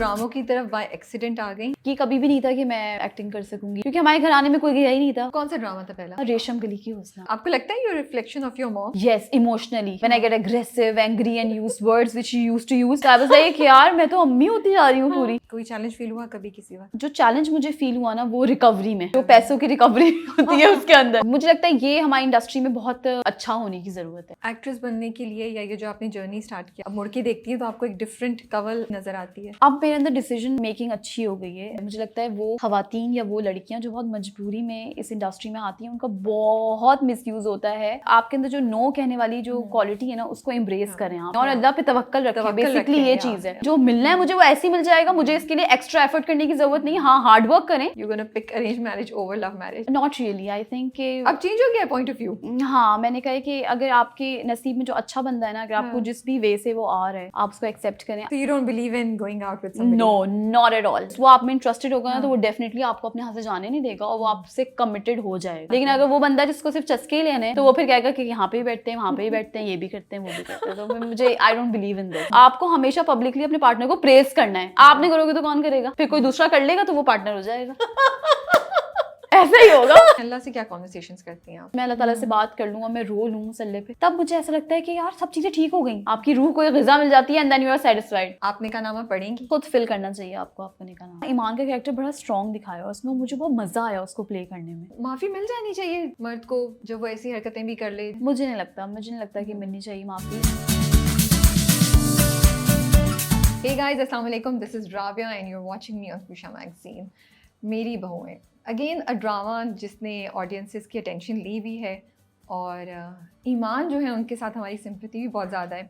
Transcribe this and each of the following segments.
ड्रामों की तरफ by accident आ गई? कि कभी भी नहीं था कि मैं एक्टिंग कर सकूंगी, क्योंकि हमारे घराने में कोई गया ही नहीं था। कौन सा ड्रामा था पहला? रेशम गली की हुस्ना। आपको लगता है you reflection of your mom? Yes, emotionally. When I get aggressive, angry and use words which she used to use, so I was like यार मैं तो अम्मी होती जा रही हूँ पूरी। कोई चैलेंज फील हुआ कभी किसी वक्त? जो चैलेंज मुझे फील हुआ ना वो रिकवरी में, जो पैसों की रिकवरी होती है उसके अंदर। मुझे लगता है ये हमारी इंडस्ट्री में बहुत अच्छा होने की जरूरत है। एक्ट्रेस बनने के लिए या ये जो आपने जर्नी स्टार्ट किया, अब मुड़ के देखती है तो आपको एक डिफरेंट कवल नजर आती है। अब मेरे अंदर डिसीजन मेकिंग अच्छी हो गई है। मुझे लगता है वो खवातीन या वो लड़कियां जो बहुत मजबूरी में इस इंडस्ट्री में आती हैं उनका बहुत मिसयूज होता है। आपके अंदर जो नो कहने वाली जो क्वालिटी है ना उसको एम्ब्रेस करें आप और अल्लाह पे तवक्कल रखें। बेसिकली ये चीज है, जो मिलना है मुझे वो ऐसे ही मिल जाएगा, मुझे इसके लिए एक्स्ट्रा एफर्ट करने की जरूरत नहीं। हाँ, हार्ड वर्क करें। You gonna pick arrange marriage over love marriage? Not really, I think अब चेंज हो गया पॉइंट ऑफ व्यू। हाँ, मैंने कहा कि अगर आपके नसीब में जो अच्छा बंदा है ना, अगर आपको जिस भी वे से वो आ रहा है आप उसको एक्सेप्ट करें। So you don't believe in going out with somebody? No, not at all. वो आप में इंटरेस्टेड होगा ना तो वो डेफिनेटली आपको अपने हाथ से जाने नहीं देगा और वो आपसे कमिटेड हो जाएगा। लेकिन अगर वो बंदा जिसको सिर्फ चस्के लेने हैं तो वो फिर कहेगा कि यहाँ पे भी बैठते हैं, वहाँ पे भी बैठते हैं, ये भी करते हैं, वो भी करते हैं। तो मुझे आई डोंट बिलीव इन दिस। आपको हमेशा पब्लिकली अपने पार्टनर को प्रेज करना है। आप नहीं करोगे तो कौन करेगा? फिर कोई दूसरा कर लेगा तो वो पार्टनर हो जाएगा। ऐसा ही होगा। अल्लाह से क्या कॉन्वर्सेशंस करती हैं आप? मैं अल्लाह ताला से बात कर लूँ और मैं रो लूँ सल्ले पे, तब मुझे ऐसा लगता है कि यार सब चीजें ठीक हो गई। आपकी रूह को ग़िज़ा मिल जाती है and then you are satisfied. आप निकाहनामा पढ़ेंगी? खुद फिल करना चाहिए आपको आपका निकाहनामा। ईमान का कैरेक्टर बड़ा स्ट्रॉन्ग दिखाया और उसमें मुझे बहुत मजा आया उसको प्ले करने में। माफी मिल जानी चाहिए मर्द को जब वो ऐसी हरकतें भी कर ले? मुझे नहीं लगता कि मिलनी चाहिए माफी। Hey guys, अस्सलाम वालेकुम, this is Rabia and you're watching me on Kusha Magazine. मेरी बहुएं अगेन अ ड्रामा जिसने ऑडियंसेस की अटेंशन ली भी है और ईमान जो है उनके साथ हमारी सिंपैथी भी बहुत ज़्यादा है।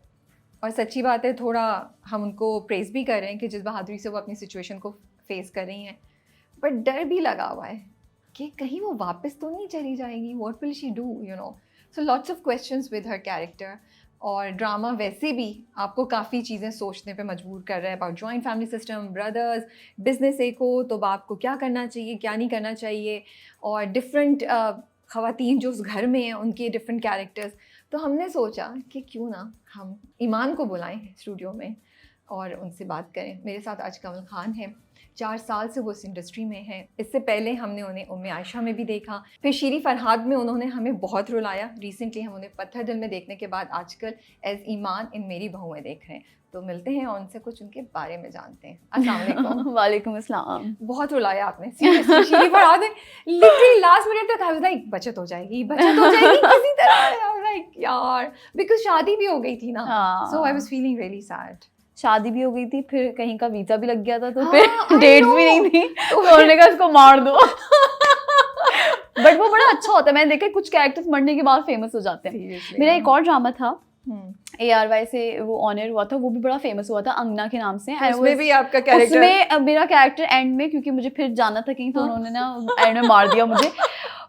और सच्ची बात है, थोड़ा हम उनको प्रेज़ भी कर रहे हैं कि जिस बहादुरी से वो अपनी सिचुएशन को फेस कर रही हैं, बट डर भी लगा हुआ है कि कहीं वो वापस तो नहीं चली जाएगी। What will she do, you know. So lots of questions with her character. और ड्रामा वैसे भी आपको काफ़ी चीज़ें सोचने पे मजबूर कर रहा है about joint family system, brothers, business एक हो तो बाप को क्या करना चाहिए, क्या नहीं करना चाहिए, और डिफरेंट ख़वातीन जो उस घर में हैं उनके डिफरेंट कैरेक्टर्स। तो हमने सोचा कि क्यों ना हम ईमान को बुलाएं स्टूडियो में और उनसे बात करें। मेरे साथ आज कमल खान है, 4 साल से वो इस इंडस्ट्री में है। इससे पहले हमने उन्हें उम्मे आयशा में भी देखा, फिर शीरी फरहाद में उन्होंने हमें बहुत रुलाया। रिसेंटली हम उन्हें पत्थर दिल में देखने के बाद आजकल एज ईमान इन मेरी बहुएं देख रहे हैं। तो मिलते हैं और उनसे कुछ उनके बारे में जानते हैं। अस्सलाम वालेकुम। वालेकुम अस्सलाम। बहुत रुलाया आपने सीरियसली। शीरी फरहाद ने लिटरली लास्ट मिनट तक आई वाज लाइक बचत हो जाएगी किसी तरह। आई वाज लाइक यार, बिकॉज़ शादी भी हो गई थी ना, so I was feeling really sad. शादी भी हो गई थी, फिर कहीं का वीजा भी लग गया था, तो हाँ, फिर डेट्स भी नहीं थी, तो उन्होंने कहा इसको मार दो। बट वो बड़ा अच्छा होता है, मैंने देखा कुछ कैरेक्टर्स मरने के बाद फेमस हो जाते हैं। मेरा एक और ड्रामा था ARY से, वो ऑनर हुआ था, वो भी बड़ा फेमस हुआ था, अंगना के नाम से। उसमें भी आपका कैरेक्टर? उसमें मेरा कैरेक्टर एंड में, क्योंकि मुझे फिर जाना था कहीं, तो उन्होंने ना एंड में मार दिया मुझे।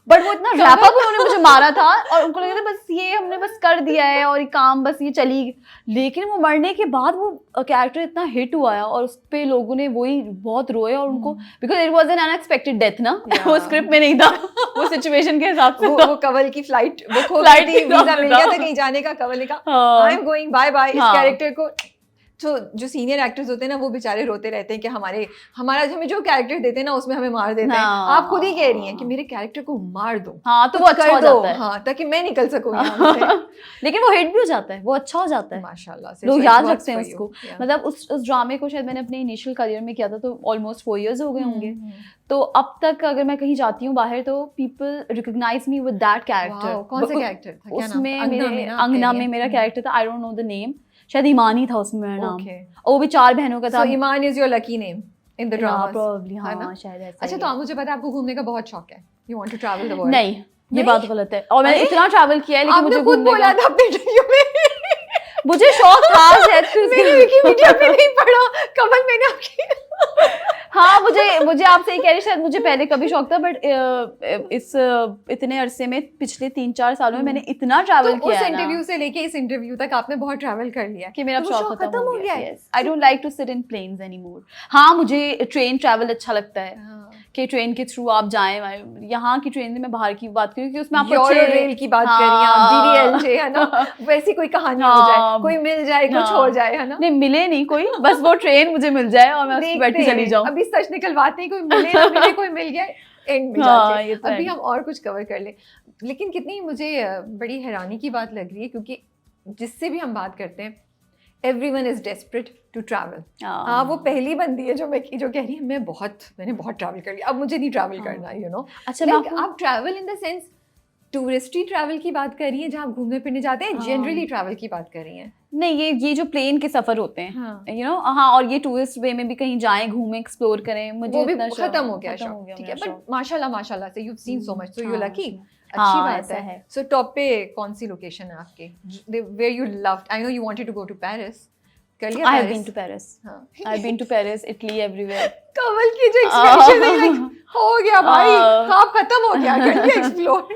बट वो इतना रैप अप उन्होंने मुझे मारा था और उनको लगा था बस ये हमने बस कर दिया है और ये काम बस ये चली। लेकिन वो मरने के बाद वो कैरेक्टर इतना हिट हुआ है और उस पे लोगों ने वही बहुत रोए और उनको, because it was an unexpected death ना, वो स्क्रिप्ट में नहीं था, वो सिचुएशन के हिसाब से वो कवल की फ्लाइट वो खो गई थी, वीजा मिल गया था कहीं जाने का, कवल ने कहा I am going bye bye. इस कैरेक्टर को तो जो सीनियर एक्टर्स होते हैं ना वो बेचारे रोते रहते हैं कि हमारा हमें जो कैरेक्टर देते हैं ना उसमें हमें मार देते हैं। आप खुद ही कह रही हैं कि मेरे कैरेक्टर को मार दो। हाँ, तो वो अच्छा हो जाता है। हाँ, ताकि मैं निकल सकूं यहाँ से। लेकिन वो हिट भी हो जाता है, वो अच्छा हो जाता है, माशाल्लाह से लोग याद रखते हैं उसको। मतलब उस ड्रामे को शायद मैंने अपने इनिशियल करियर में किया था, तो ऑलमोस्ट 4 years हो गए होंगे। तो अब तक अगर मैं कहीं जाती हूँ बाहर तो people recognise me with that character. कौन सा कैरेक्टर था? उसमें अंगना में मेरा कैरेक्टर था, आई डोंट नो द नेम, शायद ईमान ही था उसमें मेरा नाम। और वो भी 4 बहनों का था। Iman is your lucky name in the drama? Probably, हाँ शायद ऐसा। अच्छा, तो आप मुझे पता है आपको घूमने का बहुत शौक है, you want to travel the world? नहीं, ये बात गलत है। और मैंने इतना ट्रैवल किया है, लेकिन मुझे घूमने बोला था अपने इंटरव्यू में। मुझे शौक था शायद, मैंने विकिपीडिया पे नहीं पढ़ा। कमल, मैंने आपकी हाँ, मुझे आपसे ये कह रही, शायद मुझे पहले कभी शौक था, बट इस इतने अरसे में, पिछले 3-4 सालों में मैंने इतना ट्रैवल किया है ना। उस इंटरव्यू से लेके इस इंटरव्यू तक आपने बहुत ट्रैवल कर लिया कि मेरा शौक खत्म हो गया है। I don't like to sit in planes anymore. हाँ, मुझे ट्रेन ट्रैवल अच्छा लगता है, कि ट्रेन के थ्रू आप जाएं। यहाँ की ट्रेन में मैं बाहर की बात करूँ कि उसमें आपको यूरो रेल की बात करिए आप, DDLJ है ना, वैसी कोई कहानी हो जाए, कोई मिल जाए, कुछ हो जाए, है ना। नहीं मिले नहीं कोई, बस वो ट्रेन मुझे मिल जाए और मैं उसमें बैठ के चली जाऊँ। अभी सच निकलवाते हैं, कोई मिले ना मिले, कोई मिल गया एंड में जाके। अभी हम और कुछ कवर कर ले। लेकिन कितनी मुझे बड़ी हैरानी की बात लग रही है, क्योंकि जिससे भी हम बात करते हैं everyone is desperate to travel। हाँ, वो पहली बंदी है जो कह रही है मैंने बहुत ट्रैवल कर लिया, अब मुझे नहीं ट्रैवल करना, यू नो। अच्छा, like, आप travel in the sense touristy travel की बात कर रही हैं, जहाँ घूमने फिरने जाते हैं, जनरली ट्रैवल की बात कर रही हैं? नहीं, ये जो प्लेन के सफर होते हैं, यू नो, हाँ, और ये टूरिस्ट वे में भी कहीं जाएं, घूमें, एक्सप्लोर करें, मुझे वो भी खत्म हो गया शौक, ठीक है। बट माशाल्लाह से you seen so much, so you lucky, अच्छी बात है। सो टॉप पे कौन सी लोकेशन है आपके where you loved? I know you wanted to go to Paris. कर लिया? I have been to Paris. I've been to Paris, Italy, everywhere. कमल की जो एक्सप्रेशन है, like, हो गया भाई, ख्वाब खत्म हो गया, कर लिया एक्सप्लोर।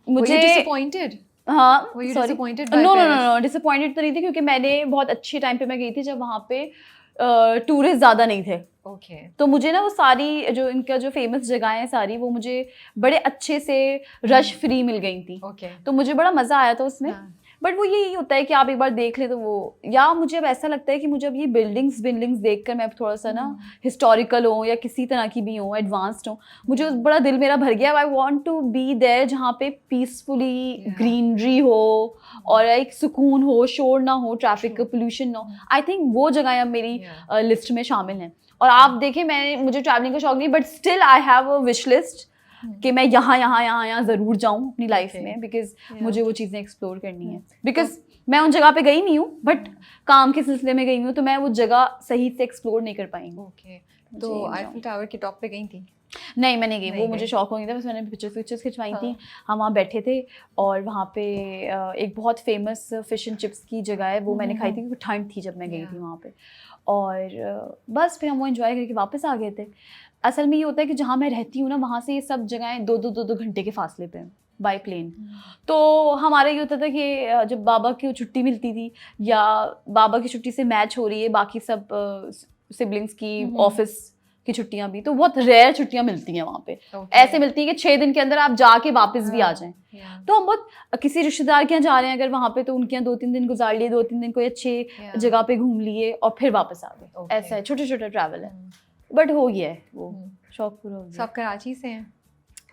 मुझे disappointed? हाँ, Were you disappointed by no, Paris? disappointed तो नहीं थी, क्योंकि मैंने बहुत अच्छे टाइम पे मैं गई थी जब वहाँ पे टूरिस्ट ज़्यादा नहीं थे। Okay. तो मुझे ना वो सारी जो इनका जो फेमस जगह है सारी, वो मुझे बड़े अच्छे से रश फ्री मिल गई थी। Okay. तो मुझे बड़ा मज़ा आया था उसमें। बट वो यही होता है कि आप एक बार देख ले तो वो, या मुझे अब ऐसा लगता है कि मुझे अब ये बिल्डिंग्स देखकर मैं थोड़ा सा ना हिस्टोरिकल हो या किसी तरह की भी हो, एडवांस्ड हो, मुझे बड़ा दिल मेरा भर गया। I want to be there जहाँ पे पीसफुली ग्रीनरी हो और एक सुकून हो, शोर ना हो, ट्रैफिक का पोल्यूशन ना हो। आई थिंक वो जगह अब मेरी लिस्ट में शामिल हैं। और आप देखें, मुझे ट्रैवलिंग का शौक नहीं, but still I have a wish list कि मैं यहाँ ज़रूर जाऊँ अपनी लाइफ में, बिकॉज मुझे वो चीज़ें एक्सप्लोर करनी है। बिकॉज मैं उन जगह पे गई नहीं हूँ, बट काम के सिलसिले में गई हूँ, तो मैं वो जगह सही से एक्सप्लोर नहीं कर पाई हूँ। तो आईफिल टावर के टॉप पे गई थी? नहीं, मैं नहीं गई, वो मुझे शौक हो गया था, बस मैंने पिक्चर्स खिंचवाई थी। हम वहाँ बैठे थे और वहाँ पे एक बहुत फेमस फिश एंड चिप्स की जगह है, वो मैंने खाई थी, क्योंकि ठंड थी जब मैं गई थी वहाँ पे। और बस फिर हम वो एंजॉय करके वापस आ गए थे। असल में ये होता है कि जहाँ मैं रहती हूँ ना, वहाँ से ये सब जगहें दो घंटे के फासले पे हैं बाय प्लेन। तो हमारा ये होता था कि जब बाबा की छुट्टी मिलती थी, या बाबा की छुट्टी से मैच हो रही है बाकी सब सिबलिंग्स की ऑफिस की छुट्टियां भी, तो बहुत रेयर छुट्टियां मिलती हैं वहाँ पे। ऐसे मिलती है कि 6 दिन के अंदर आप जाके वापस भी आ जाएं। तो हम बहुत किसी रिश्तेदार के यहाँ जा रहे हैं अगर वहाँ पे, तो उनके यहाँ 2-3 दिन गुजार लिए, 2-3 दिन कोई अच्छे जगह पे घूम लिए और फिर वापस आ गए। ऐसा है, छोटे छोटे ट्रैवल है, बट हो गया है वो शौक पूरा हो गया। सब कराची से हैं,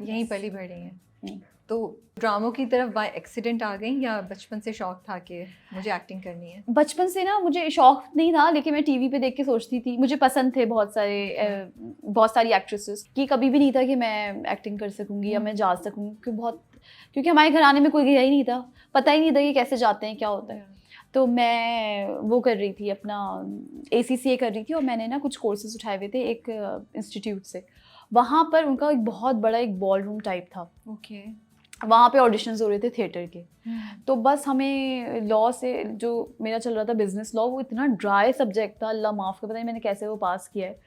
यहीं पली बढ़ी हैं? तो ड्रामों की तरफ बाय एक्सीडेंट आ गई, या बचपन से शौक था कि मुझे एक्टिंग करनी है? बचपन से ना मुझे शौक नहीं था, लेकिन मैं टीवी पे देख के सोचती थी, मुझे पसंद थे बहुत सारी एक्ट्रेसेस, कि कभी भी नहीं था कि मैं एक्टिंग कर सकूंगी या मैं जा सकूंगी, क्योंकि हमारे घराने में कोई गया ही नहीं था, पता ही नहीं था कि कैसे जाते हैं, क्या होता है। तो मैं वो कर रही थी, अपना ACCA कर रही थी, और मैंने ना कुछ कोर्सेज उठाए हुए थे एक इंस्टीट्यूट से। वहाँ पर उनका एक बहुत बड़ा एक बॉल रूम टाइप था। वहाँ पे ऑडिशंस हो रहे थे थिएटर के। तो बस हमें लॉ से, जो मेरा चल रहा था बिजनेस लॉ, वो इतना ड्राई सब्जेक्ट था, अल्लाह माफ़ कर, पता नहीं मैंने कैसे वो पास किया है।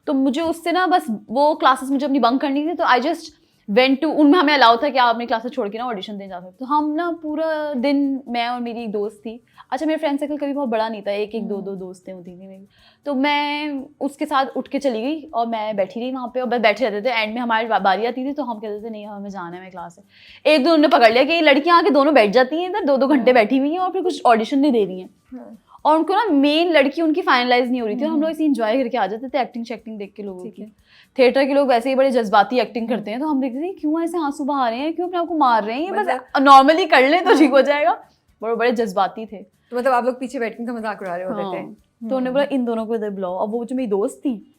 तो मुझे उससे ना बस वो क्लासेस मुझे अपनी बंक करनी थी, तो आई जस्ट वेंट टू, उनमें हमें अलाउ था कि आप अपनी क्लासेस छोड़ के ना ऑडिशन देने जा सकते। तो हम ना पूरा दिन, मैं और मेरी एक दोस्त थी, अच्छा मेरा फ्रेंड सर्कल कभी बहुत बड़ा नहीं था, एक दो दोस्तें होती थी मेरी, तो मैं उसके साथ उठ के चली गई और मैं बैठी रही वहाँ पे, और बस बैठे रहते थे। एंड में हमारी बारी आती थी तो हम कहते थे नहीं हमें जाना है, मैं क्लास है। एक दो उन्होंने पकड़ लिया कि ये लड़कियाँ आके दोनों बैठ जाती हैं इधर, 2-2 घंटे बैठी हुई हैं और फिर कुछ ऑडिशन नहीं दे रही हैं, और उनको ना मेन लड़की उनकी फाइनलाइज नहीं हो रही थी। हम लोग ऐसे इंजॉय करके आ जाते थे एक्टिंग शेक्टिंग देख के लोगों की। थिएटर के लोग वैसे ही बड़े जज्बाती एक्टिंग करते हैं, तो हम देखते थे क्यों ऐसे आंसू बहा रहे हैं, क्यों अपने आपको मार रहे हैं, ये बस नॉर्मली कर लें तो ठीक हो जाएगा। बड़े जज्बाती थे। तो मतलब आप लोग पीछे बैठ के मजाक उड़ा रहे होते थे? तो उन्होंने बोला इन दोनों को इधर बुलाओ। अब वो जो मेरी दोस्त थी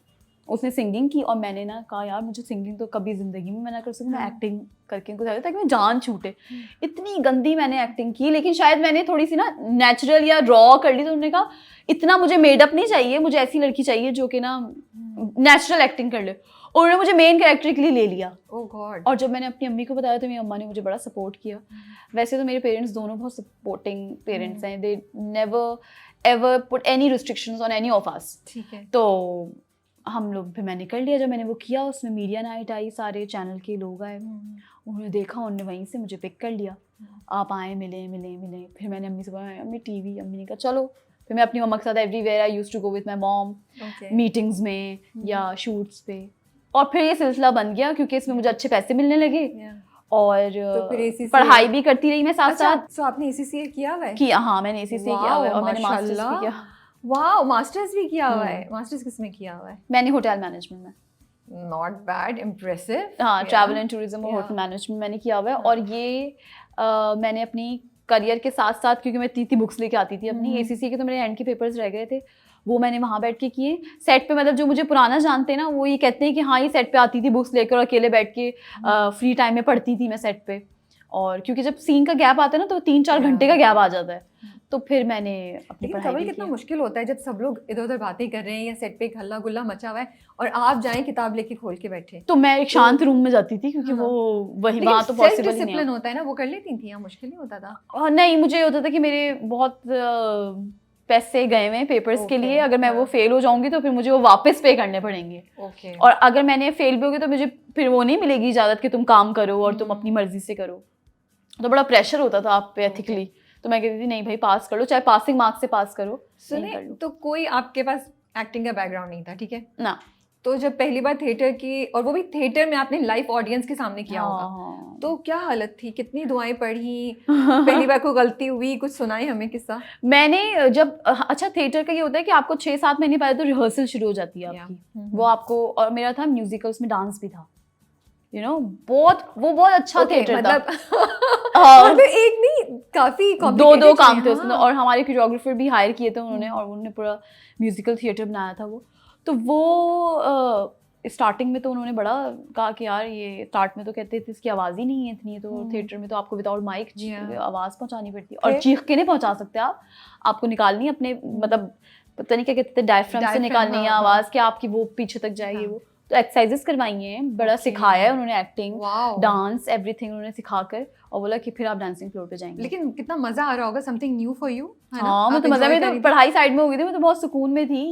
उसने सिंगिंग की, और मैंने ना कहा यार मुझे सिंगिंग तो कभी ज़िंदगी में मैं ना कर सकूँ, मैं एक्टिंग करके इनको ताकि मैं जान छूटे। इतनी गंदी मैंने एक्टिंग की, लेकिन शायद मैंने थोड़ी सी ना नेचुरल या रॉ कर ली। तो उन्होंने कहा इतना मुझे मेडअप नहीं चाहिए, मुझे ऐसी लड़की चाहिए जो कि ना नेचुरल एक्टिंग कर ले। और उन्होंने मुझे मेन कैरेक्टर के लिए ले लिया। ओह गॉड। और जब मैंने अपनी अम्मी को बताया तो मेरी अम्मा ने मुझे बड़ा सपोर्ट किया। वैसे तो मेरे पेरेंट्स दोनों बहुत सपोर्टिंग पेरेंट्स हैं, they never ever put any restrictions on any of us. ठीक है। तो हम लोग, फिर मैंने कर लिया। जब मैंने वो किया, उसमें मीडिया नाइट आई, सारे चैनल के लोग आए, उन्होंने देखा, उन्होंने वहीं से मुझे पिक कर लिया, आप आए, मिले। फिर मैंने अम्मी से बोला अम्मी टीवी, अम्मी ने कहा चलो। फिर मैं अपनी मम्मा के साथ everywhere I used to go with my mom, meetings में या शूट्स पे। और फिर ये सिलसिला बन गया क्योंकि इसमें मुझे अच्छे पैसे मिलने लगे और तो फिर ACCA पढ़ाई भी करती रही मैं साथ अच्छा, साथ। तो आपने ACCA किया हुआ है? किया, हाँ मैंने ACCA किया हुआ है और मैंने मास्टर्स भी किया। वाह, मास्टर्स भी किया हुआ है। मास्टर्स किस में किया हुआ है? मैंने होटल मैनेजमेंट में। Not bad, impressive. हाँ, ट्रैवल एंड टूरिज्म और होटल मैनेजमेंट मैंने किया हुआ है। और ये मैंने अपनी करियर के साथ साथ, क्योंकि मैं इतनी बुक्स लेके आती थी अपनी, ACCA के तो मेरे एंड के पेपर्स रह गए थे, वो मैंने वहाँ बैठ के किए। सेट पे मतलब जो मुझे पुराना जानते हैं ना, वो ये कहते हैं कि हाँ ये सेट पे आती थी बुक्स लेकर और अकेले बैठ के फ्री टाइम में पढ़ती थी मैं सेट पे। और क्योंकि जब सीन का गैप आता है ना तो 3-4 घंटे का गैप आ जाता है, तो फिर मैंने अपनी लेकिन पढ़ाई कवल भी कितना किया। मुश्किल होता है जब सब लोग इधर उधर बातें कर रहे हैं या सेट पे एक हल्ला गुल्ला मचा हुआ है और आप जाएं किताब लेके खोल के बैठे। तो मैं एक शांत रूम में जाती थी क्योंकि वो वही वहाँ तो पॉसिबल ही नहीं डिसिप्लिन होता है ना, वो कर लेती थी या मुश्किल नहीं होता था? और नहीं, मुझे होता था कि मेरे बहुत पैसे गए हुए हैं पेपर्स के लिए, अगर मैं वो फेल हो जाऊंगी तो फिर मुझे वो वापस पे करने पड़ेंगे। और अगर मैंने फेल भी होगी तो मुझे फिर वो नहीं मिलेगी इजाजत कि तुम काम करो और तुम अपनी मर्जी से करो। तो बड़ा प्रेशर होता था आप पे एथिकली। तो मैं कहती थी नहीं भाई पास कर लो, चाहे पासिंग मार्क्स से पास करो। सुने, तो कोई आपके पास एक्टिंग का बैकग्राउंड नहीं था, ठीक है ना? तो जब पहली बार थिएटर की, और वो भी थिएटर में आपने लाइव ऑडियंस के सामने किया होगा, तो क्या हालत थी? कितनी दुआएं पढ़ी? पहली बार कोई गलती हुई? कुछ सुनाए हमें किस्सा। मैंने जब अच्छा थिएटर का ये होता है कि आपको 6-7 महीने पहले तो रिहर्सल शुरू हो जाती है आपकी। वो आपको, और मेरा था म्यूजिकल, उसमें डांस भी था, यू नो, बहुत अच्छा थिएटर था। मतलब एक नहीं, काफी दो काम थे उसमें। और हमारे कोरियोग्राफर भी हायर किए थे उन्होंने, और उन्होंने पूरा म्यूजिकल थिएटर बनाया था वो। तो वो स्टार्टिंग में तो उन्होंने बड़ा कहा कि यार ये, स्टार्ट में तो कहते थे इसकी आवाज़ ही नहीं है इतनी, तो थिएटर में तो आपको विदाउट माइक आवाज़ पहुंचानी पड़ती है, और चीख के नहीं पहुंचा सकते आप, आपको निकालनी है अपने, मतलब पता नहीं क्या कहते थे, डायफ्राम से निकालनी है आवाज़, कि आपकी वो पीछे तक जाएगी। वो तो एक्सरसाइजेस करवाई हैं, बड़ा सिखाया है उन्होंने, एक्टिंग, डांस, एवरीथिंग उन्होंने सिखाकर, और बोला कि फिर आप डांसिंग फ्लोर पे जाएंगे। लेकिन कितना मजा आ रहा होगा, समथिंग न्यू फॉर यू। हाँ, मैं तो मजा में, तो पढ़ाई साइड में हो गई थी, मैं तो बहुत सुकून में थी।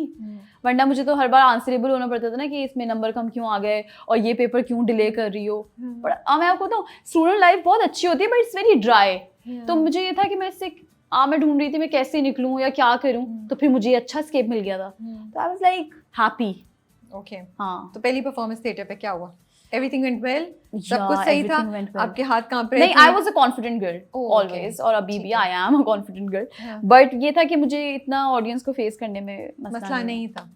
वरना मुझे तो हर बार आंसरेबल होना पड़ता था ना कि इसमें नंबर कम क्यों आ गए और ये पेपर क्यों डिले कर रही हो। पर मैं आपको बताऊं, स्टूडेंट लाइफ बहुत अच्छी होती है बट इट्स वेरी ड्राई। तो मुझे ये था कि मैं इससे मैं ढूंढ रही थी मैं कैसे निकलूं या क्या करूं, तो फिर मुझे अच्छा स्केप मिल गया था, तो आई वाज लाइक हैप्पी। ओके, हाँ। तो पहली परफॉर्मेंस थिएटर पे क्या हुआ? एवरीथिंग वेंट वेल, सब कुछ सही था? आपके हाथ कांप रहे थे? नहीं, I was a confident girl always, और अभी भी I am a confident girl, but ये था कि मुझे इतना ऑडियंस को फेस करने में मसला नहीं था।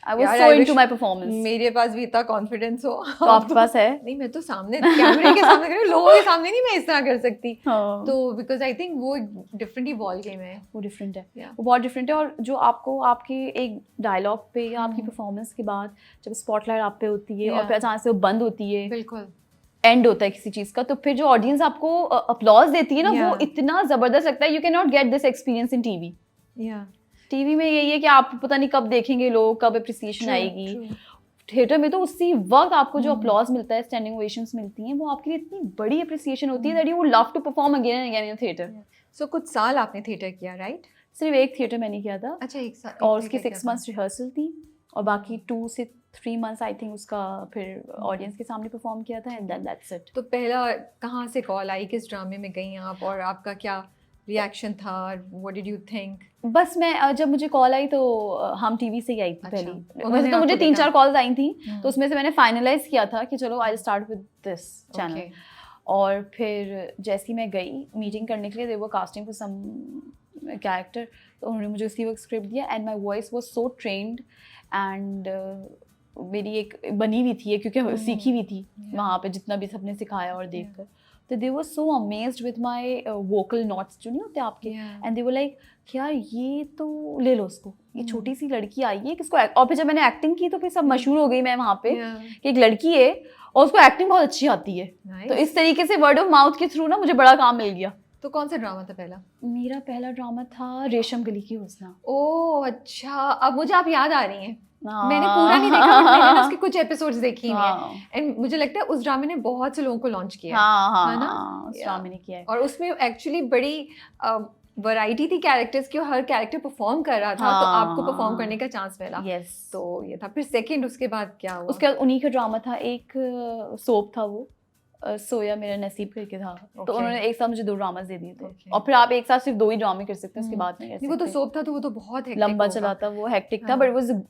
I was so into my performance. मेरे पास भी इतना कॉन्फिडेंस हो। तो आपके पास है? नहीं, मैं तो सामने कैमरे के सामने कर रही हूँ, लोगों के सामने नहीं मैं इस तरह कर सकती। तो बिकॉज आई थिंक वो डिफरेंट ही बॉल गेम है, वो डिफरेंट है, वो बहुत डिफरेंट है। और जो आपको आपके एक डायलॉग पे या आपकी परफॉर्मेंस के बाद जब स्पॉटलाइट आप पे होती है और फिर अचानक से वो बंद होती है, बिल्कुल एंड होता है किसी चीज का, तो फिर जो ऑडियंस आपको अपलॉज देती है ना, वो इतना जबरदस्त लगता है। You can not get this experience in TV. TV में यही है कि आप पता नहीं कब देखेंगे लोग, कब अप्रिसिएशन आएगी। थिएटर में तो उसी वक्त आपको जो अपलॉज मिलता है, स्टैंडिंग ओवेशंस मिलती हैं, वो आपके लिए इतनी बड़ी अप्रिसिएशन होती है that you would love to perform again and again in theatre. So कुछ साल आपने थिएटर किया, राइट? सिर्फ एक थिएटर मैंने किया था। अच्छा, एक साल। और उसकी 6 months रिहर्सल थी और बाकी 2 से 3 months आई थिंक उसका फिर ऑडियंस के सामने परफॉर्म किया था, एंड दैट्स इट। तो पहला कहाँ से कॉल आई, किस ड्रामे में गई आप, और आपका क्या रिएक्शन था? What did you think? बस मैं जब मुझे कॉल आई तो हम टीवी से ही आई थी पहली। वैसे तो मुझे 3-4 कॉल्स आई थी, तो उसमें से मैंने फाइनलाइज किया था कि चलो I start with this channel. और फिर जैसे ही मैं गई मीटिंग करने के लिए, दे वर कास्टिंग फॉर सम कैरेक्टर, तो उन्होंने मुझे उसी वक्त स्क्रिप्ट दिया, and my voice was so trend, and मेरी एक बनी हुई थी क्योंकि सीखी हुई थी वहाँ पे जितना भी सबने सिखाया और देख कर। तो they were so amazed with my vocal notes जो नहीं होते आपके, एंड दे वर लाइक यार ये तो ले लो उसको, ये छोटी सी लड़की आई है किसको। और फिर जब मैंने एक्टिंग की तो फिर सब मशहूर हो गई मैं वहाँ पे कि एक लड़की है और उसको एक्टिंग बहुत अच्छी आती है। तो इस तरीके से वर्ड ऑफ माउथ के थ्रू ना मुझे बड़ा काम मिल गया। तो कौन सा ड्रामा था पहला? मेरा पहला ड्रामा था रेशम गली की हुस्ना। ओह अच्छा, अब मुझे आप याद आ रही हैं। मैंने पूरा नहीं देखा, मैंने ना उसके कुछ एपिसोड्स देखी हैं, एंड मुझे लगता है उस ड्रामे ने बहुत से लोगों को लॉन्च किया है ना? उस ड्रामे ने किया है। और उसमें एक्चुअली बड़ी वैरायटी थी कैरेक्टर्स की, और हर कैरेक्टर परफॉर्म कर रहा था, तो आपको परफॉर्म करने का चांस मिला। तो ये था। फिर सेकंड, उसके बाद क्या हुआ? उसके बाद उन्हीं का ड्रामा था, एक सोप था वो, सोया मेरा नसीब करके था, तो Okay. उन्होंने एक साथ मुझे 2 ड्रामास दे दिए थे। Okay. और फिर आप एक साथ सिर्फ 2 ही ड्रामे कर सकते हैं, उसके बाद नहीं कर नहीं, वो तो सकते। सोप था तो वो तो बहुत hectic लंबा होगा। चला था, वो हेक्टिक था, हाँ। But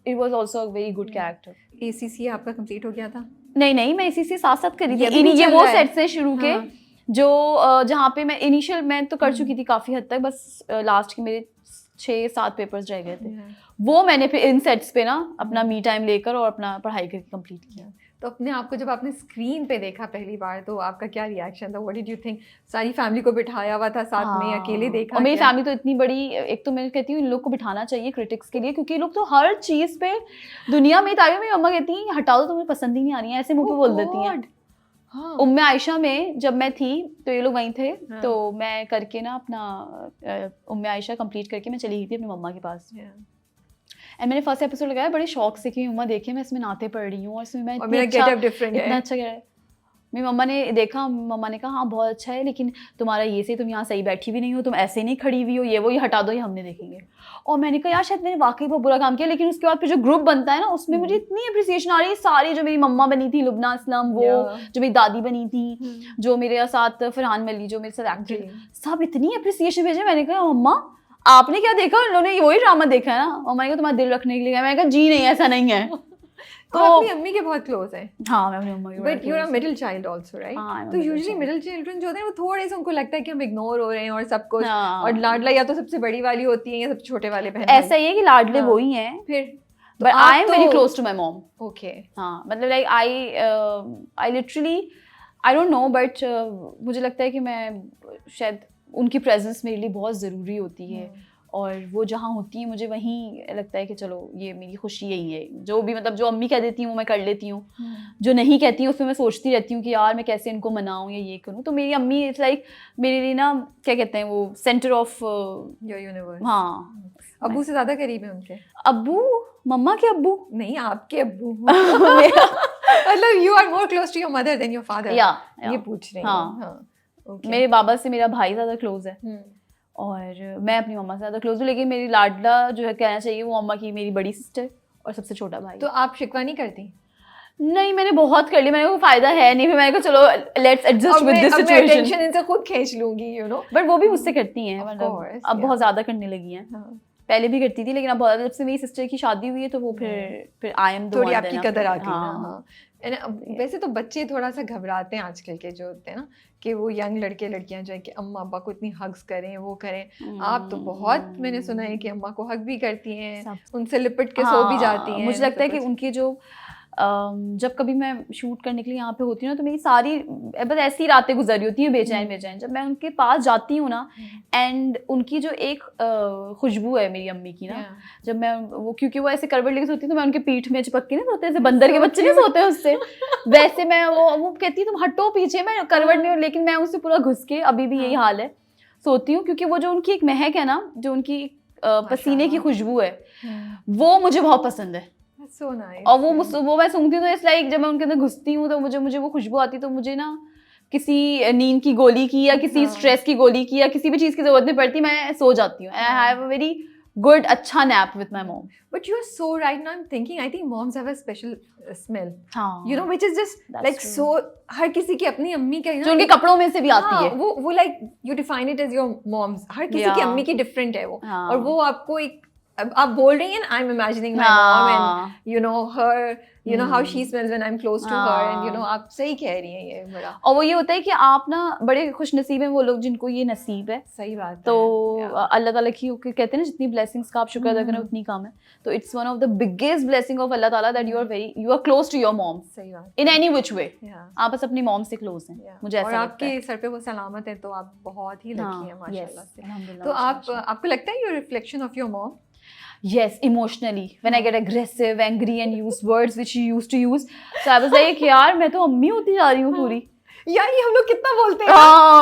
it was also a very good character. ACCA आपका कंप्लीट हो गया था? नहीं, मैं इसी से साथ साथ करी ये थी। अभी भी ये चल वो रहा है? सेट्स हैं शुरू के, हाँ। जो जहाँ पे मैं इनिशियल मैं तो कर चुकी थी काफी हद तक, बस लास्ट के मेरे 6-7 पेपर्स रह गए थे। वो मैंने फिर इन सेट्स पे ना अपना मी टाइम लेकर और अपना पढ़ाई करके कंप्लीट किया। तो अपने आप को जब आपने स्क्रीन पे देखा पहली बार तो आपका क्या रिएक्शन था? What did you think? सारी फैमिली को बिठाया हुआ था साथ में, अकेले देखा? और मेरी क्या? फैमिली तो इतनी बड़ी, एक तो मैं कहती हूँ इन लोग को बिठाना चाहिए क्रिटिक्स के लिए, क्योंकि ये लोग तो हर चीज पे दुनिया में तारीफ। मेरी मम्मा कहती है हटा दो, तुम्हें पसंद ही नहीं आ रही है, ऐसे मुंह पे बोल देती हैं। हाँ। उम्मे आयशा में जब मैं थी तो ये लोग वहीं थे। हाँ। तो मैं करके ना अपना उम्मे आयशा कंप्लीट करके मैं चली गई थी अपनी मम्मा के पास। एंड मैंने फर्स्ट एपिसोड लगाया बड़े शौक से कि मम्मा देखिए मैं इसमें नाते पढ़ रही हूँ और इसमें मैं और मेरा गेटअप डिफरेंट है। इतना अच्छा कह रहा है। मेरी मम्मा ने देखा, मम्मा ने कहा हाँ बहुत अच्छा है, लेकिन तुम्हारा ये से तुम यहाँ सही बैठी भी नहीं हो, तुम ऐसे नहीं खड़ी हुई हो, ये वो ये हटा दो, ये हमने देखेंगे। और मैंने कहा यार शायद मैंने वाकई बहुत बुरा काम किया, लेकिन उसके बाद फिर जो ग्रुप बनता है ना उसमें मुझे इतनी अप्रिसिएशन आ रही है। सारी जो मेरी मम्मा बनी थी लुबना असलम, वो जो मेरी दादी बनी थी, जो मेरे साथ फरहान मली जो मेरे साथ एक्टर, सब इतनी अप्रिसिएशन भेजे। मैंने कहा मम्मा आपने क्या देखा? उन लोगों ने वही ड्रामा देखा है ना। मम्मा ने कहा तुम्हारा दिल रखने के लिए। मैंने कहा जी नहीं ऐसा नहीं है। तो अपनी अम्मी के बहुत क्लोज है। हाँ मैं अपनी मम्मा की but you are middle child also right? तो यूजुअली मिडिल चिल्ड्रन जो होते हैं वो थोड़े से उनको लगता है कि हम इग्नोर हो रहे हैं और सब कुछ, और लाडला या तो सबसे बड़ी वाली होती है या सबसे छोटे वाले बहन। ऐसा ही है कि लाडले वो ही हैं। फिर but I am very close to my mom. Okay. हाँ मतलब like I literally I don't know, but मुझे लगता है कि मैं शायद उनकी प्रेजेंस मेरे लिए बहुत ज़रूरी होती है। और वो जहाँ होती है मुझे वहीं लगता है कि चलो ये मेरी खुशी यही है। जो भी मतलब जो अम्मी कह देती हूँ वो मैं कर लेती हूँ, जो नहीं कहती हूँ उसमें मैं सोचती रहती हूँ कि यार मैं कैसे इनको मनाऊँ या ये करूँ। तो मेरी अम्मी इट्स लाइक मेरे लिए ना क्या कहते हैं वो सेंटर ऑफ योर यूनिवर्स। हाँ। अब्बू से ज़्यादा करीब है उनके? अब्बू? मम्मा के अब्बू? नहीं आपके अब्बू। मतलब you are more close to your mother than your father. ये पूछ रही हूँ। हाँ। मेरे बाबा से मेरा भाई ज़्यादा क्लोज है और मैं अपनी मम्मा से ज़्यादा क्लोज हूँ, लेकिन मेरी लाडला जो है कहना चाहिए वो मम्मा की मेरी बड़ी सिस्टर और सबसे छोटा भाई। तो आप शिकवा नहीं करती? नहीं मैंने बहुत कर ली, मैंने कोई फायदा है नहीं, फिर मैंने कहा चलो let's adjust with this situation. मैं टेंशन इनसे खुद खींच लूंगी यू नो। बट वो भी मुझसे करती हैं, मतलब अब बहुत ज़्यादा करने लगी हैं। पहले भी करती थी लेकिन अब बहुत, जब से मेरी सिस्टर की शादी हुई है तो वो फिर आई एम थोड़ी आपकी कदर आ गई ना। वैसे तो बच्चे थोड़ा सा घबराते हैं आजकल के जो होते हैं ना, कि वो यंग लड़के लड़कियां जो है कि अम्मा अब्बा को इतनी हग्स करें वो करें। आप तो बहुत मैंने सुना है कि अम्मा को हग भी करती हैं, उनसे लिपट के सो भी जाती हैं। मुझे लगता है कि उनकी जो जब कभी मैं शूट करने के लिए यहाँ पे होती हूँ ना तो मेरी सारी बस ऐसी रातें गुजरी होती हैं बेचैन बेचैन। जब मैं उनके पास जाती हूँ ना एंड उनकी जो एक खुशबू है मेरी अम्मी की ना, जब मैं वो क्योंकि वो ऐसे करवट लेके सोती है तो मैं उनके पीठ में चिपक के नहीं सोते, ऐसे बंदर के बच्चे नहीं सोते उससे, वैसे मैं वो कहती तुम हटो पीछे, मैं करवट नहीं, लेकिन मैं उससे पूरा घुस के अभी भी यही हाल है सोती हूँ। क्योंकि वो जो उनकी एक महक है ना, जो उनकी पसीने की खुशबू है वो मुझे बहुत पसंद है। So nice. और वो मैं सूंघती हूँ तो इट्स लाइक जब मैं उनके अंदर घुसती हूँ तो मुझे वो खुशबू आती, तो मुझे ना किसी नींद की गोली की या किसी स्ट्रेस की गोली की या किसी भी चीज की जरूरत नहीं पड़ती, मैं सो जाती हूँ। I have a very good अच्छा nap with my mom. But you are so right now. I'm thinking. I think moms have a special smell. हाँ. You know, which is just like true. So हर किसी की अपनी अम्मी का जो उनके कपड़ों में से भी आती है। वो like you define it as your moms. हर किसी की अम्मी की different है वो, और वो आपको एक आप बोल रही हैं I am imagining my mom and you know her you know how she smells when I am close to her and you know आप सही कह रही हैं ये बड़ा। और वो ये होता है कि आप ना बड़े खुशनसीब हैं वो लोग जिनको ये नसीब है। सही बात तो अल्लाह ताला की कहते हैं ना जितनी ब्लेसिंग्स का आप शुक्र अदा करें उतनी कम है। तो it's one of the biggest blessing of Allah Taala that you are close to your mom. सही बात, इन एनी विच वे आप बस अपनी मॉम से क्लोज हैं। मुझे ऐसा लगता है और आपके सर पे वो सलामत है तो आप बहुत ही लकी हैं माशाल्लाह से। तो आपको लगता है you reflection of your mom? Yes, emotionally. When I get aggressive, angry and use words which she used to use. So I was like, यार मैं तो अम्मी होती जा रही हूँ पूरी। यार ये हम लोग कितना बोलते हैं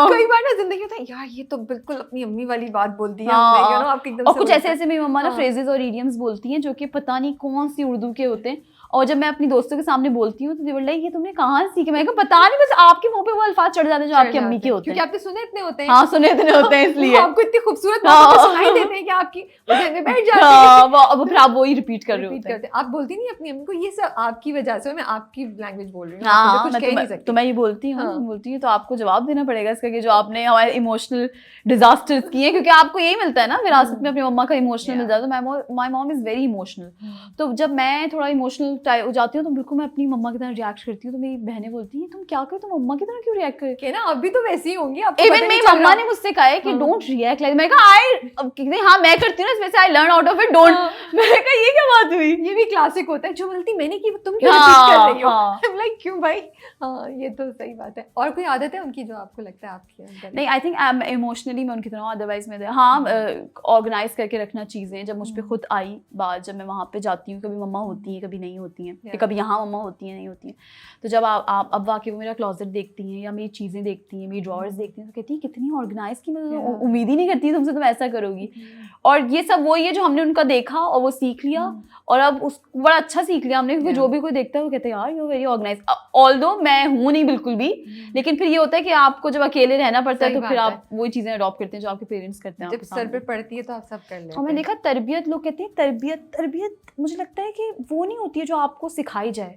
कई बार ना जिंदगी में, यार ये तो बिल्कुल अपनी अम्मी वाली बात बोल दी है हमने, you know, आपके एकदम और कुछ ऐसे ऐसे मेरी मम्मा ना फ्रेजेस और इडियम्स बोलती हैं जो कि पता नहीं कौन सी उर्दू के होते हैं और जब मैं अपनी दोस्तों के सामने बोलती हूँ तो दे वर लाइक ये तुमने कहाँ सीखे, मैंने कहा पता नहीं, बस आपके मुंह पे वो अल्फाज चढ़ जाते हैं जो आपकी अम्मी के होते क्योंकि हैं। आपने सुने इतने होते हैं। हाँ सुने इतने होते हैं इसलिए आपको इतनी खूबसूरत बातें सुनाई देते हैं कि आपकी ज़हन में बैठ जाते हैं। हाँ, अब फिर आप वही रिपीट कर रहे होते हैं। आप बोलती नहीं अपनी अम्मी को ये सब आपकी वजह से, मैं आपकी लैंग्वेज बोल रही हूँ, हाँ, कुछ कह नहीं सकती। तो मैं ये बोलती हूँ, हाँ। बोलती हूँ तो आपको जवाब देना पड़ेगा इसका कि जो आपने हमारे इमोशनल डिजास्टर्स किए, क्योंकि आपको यही मिलता है ना विरासत में, अपनी मम्मा का इमोशनल मिल जाता है। My mom is very emotional, तो जब मैं थोड़ा इमोशनल हो जाती हूँ तो बिल्कुल मैं अपनी मम्मा की तरह रिएक्ट करती हूँ। तो मेरी बहनें बोलती हैं तुम क्या करो, तुम मम्मा की तरह क्यों रिएक्ट कर, के ना अभी तो वैसी ही होंगी। इवन मेरी मम्मा ने मुझसे कहा है कि डोंट रिएक्ट लाइक, मैं कहा हाँ मैं करती हूँ ना वैसे, I learn out of it, don't. मैंने कहा ये क्या बात हुई, ये भी क्लासिक होता है, जो गलती मैंने की तुम क्यों रिपीट कर रही हो। हाँ। लाइक क्यों भाई। हाँ ये तो सही बात है। और कोई आदत है उनकी जो आपको लगता है आपकी अंदर? नहीं, आई थिंक इमोशनली मैं उनकी तरह हूँ, अदरवाइज मैं हाँ ऑर्गेनाइज करके रखना चीज़ें। जब मुझ पर खुद आई बात, जब मैं वहाँ पे जाती हूँ, कभी मम्मा होती हैं कभी नहीं होती हैं, कभी यहाँ मम्मा होती हैं नहीं होती हैं, तो जब आप अब वाकई वो मेरा क्लोजेट देखती हैं या मेरी चीज़ें देखती हैं, मेरी ड्रॉर्स देखती हैं, तो कहती हैं कितनी ऑर्गेनाइज की, मैं उम्मीद ही नहीं करती तुमसे तुम ऐसा करोगी। और ये सब वही है जो हमने उनका देखा और वो सीख लिया, और अब उस बड़ा अच्छा सीख लिया हमने, क्योंकि जो भी कोई देखता है वो कहते हैं यार यू वेरी ऑर्गेनाइज, ऑल्दो मैं हूँ नहीं बिल्कुल भी, लेकिन फिर ये होता है कि आपको जब अकेले रहना पड़ता है तो फिर आप वही चीजें अडॉप्ट करते हैं जो आपके पेरेंट्स करते हैं। जब सर पे पड़ती है तो आप सब कर लेते हैं। और मैं देखा तरबियत, लोग कहते हैं तरबियत मुझे लगता है कि वो नहीं होती है जो आपको सिखाई जाए।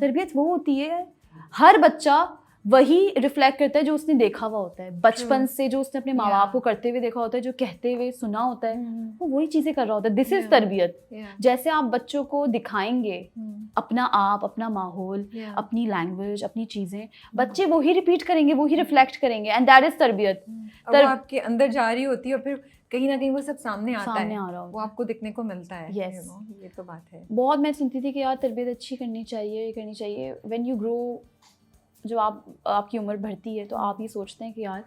तरबियत वो होती है, हर बच्चा वही रिफ्लेक्ट करता है जो उसने देखा हुआ होता है बचपन से, जो उसने अपने माँ बाप को करते हुए देखा होता है, जो कहते हुए सुना होता है, वो वही चीजें कर रहा होता है। दिस इज तरबियत। जैसे आप बच्चों को दिखाएंगे अपना आप, अपना माहौल, अपनी लैंग्वेज, अपनी चीजें, बच्चे वही रिपीट करेंगे, वही रिफ्लेक्ट करेंगे, एंड दैट इज तरबियत। वो आपके अंदर जा रही होती है और फिर कहीं ना कहीं वो सब सामने आता है, वो आपको दिखने को मिलता है। yes. ये तो बात है। बहुत मैं सुनती थी कि यार तरबियत अच्छी करनी चाहिए। व्हेन यू ग्रो, जो आपकी उम्र बढ़ती है तो आप ये सोचते हैं कि यार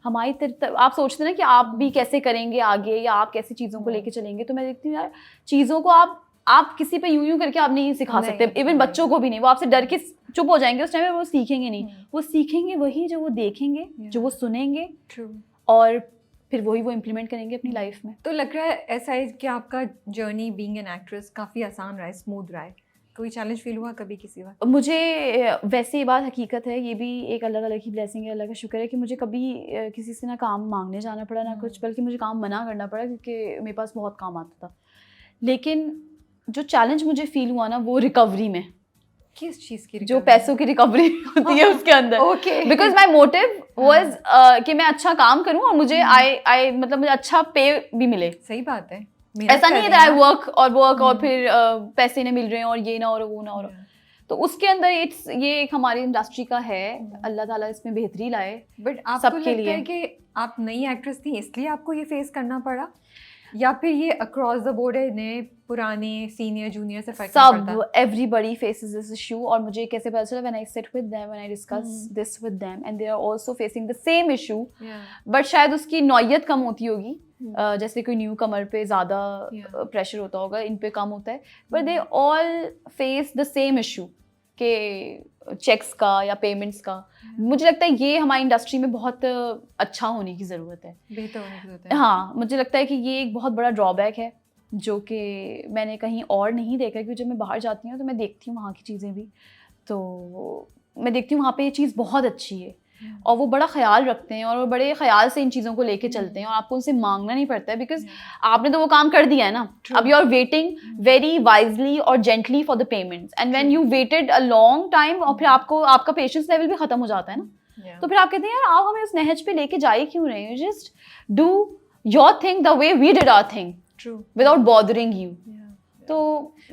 आप सोचते हैं ना कि आप भी कैसे करेंगे आगे, या आप कैसे चीज़ों को लेके चलेंगे। तो मैं देखती हूँ यार चीज़ों को आप किसी पे यूं करके आप नहीं सिखा सकते, इवन बच्चों को भी नहीं। वो आपसे डर के चुप हो जाएंगे उस टाइम में, वो सीखेंगे नहीं। वो सीखेंगे वही जो वो देखेंगे, जो वो सुनेंगे, और फिर वही वो इम्प्लीमेंट करेंगे अपनी लाइफ में। तो लग रहा है ऐसा है कि आपका जर्नी बीइंग एन एक्ट्रेस काफ़ी आसान रहा है, स्मूथ रहा है? कोई चैलेंज फील हुआ कभी किसी वक्त? मुझे वैसे ये बात हकीकत है, ये भी एक अल्लाह की ब्लेसिंग है, अल्लाह का शुक्र है कि मुझे कभी किसी से ना काम मांगने जाना पड़ा ना कुछ, बल्कि मुझे काम मना करना पड़ा, क्योंकि मेरे पास बहुत काम आता था। लेकिन जो चैलेंज मुझे फील हुआ ना वो रिकवरी में। किस चीज़ की? जो पैसों की रिकवरी होती है उसके अंदर। Okay. Because my motive was कि मैं अच्छा काम करूँ और मुझे मतलब मुझे अच्छा पे भी मिले। सही बात है। ऐसा नहीं है कि आई वर्क और फिर पैसे नहीं मिल रहे हैं और ये ना और वो ना और, तो उसके अंदर ये एक हमारी इंडस्ट्री का है, अल्लाह ताला इसमें बेहतरी लाए। बट आपको लगता है कि आप नई एक्ट्रेस थी इसलिए आपको ये फेस करना पड़ा, या फिर ये अक्रॉस द बोर्ड है, नए पुराने सीनियर जूनियर से फर्क नहीं पड़ता? सब एवरीबडी फेसेस दिस इशू। और मुझे कैसे पता चला, when I sit with them, when I discuss this with them, and they are also facing the same issue, but शायद उसकी नौयत कम होती होगी। जैसे कोई न्यू कमर पे ज़्यादा प्रेशर होता होगा, इन पे कम होता है, but they all face the same issue के चेक्स का या पेमेंट्स का। मुझे लगता है ये हमारी इंडस्ट्री में बहुत अच्छा होने की ज़रूरत है, बेहतर होने की ज़रूरत है। हाँ, मुझे लगता है कि ये एक बहुत बड़ा ड्रॉबैक है जो कि मैंने कहीं और नहीं देखा, क्योंकि जब मैं बाहर जाती हूँ तो मैं देखती हूँ वहाँ की चीज़ें भी, तो मैं देखती हूँ वहाँ पे ये चीज़ बहुत अच्छी है और वो बड़ा ख्याल रखते हैं और वो बड़े ख्याल से इन चीज़ों को लेके चलते हैं और आपको उनसे मांगना नहीं पड़ता है, बिकॉज आपने तो वो काम कर दिया है ना। अब you are waiting very wisely और gently for the payments, and when you waited a long time और फिर आपको आपका पेशेंस लेवल भी खत्म हो जाता है ना, तो फिर आप कहते हैं यार आप हमें उस नहज पे लेके जाए क्यों रहे हैं, just do your thing the way we did our thing without bothering you. तो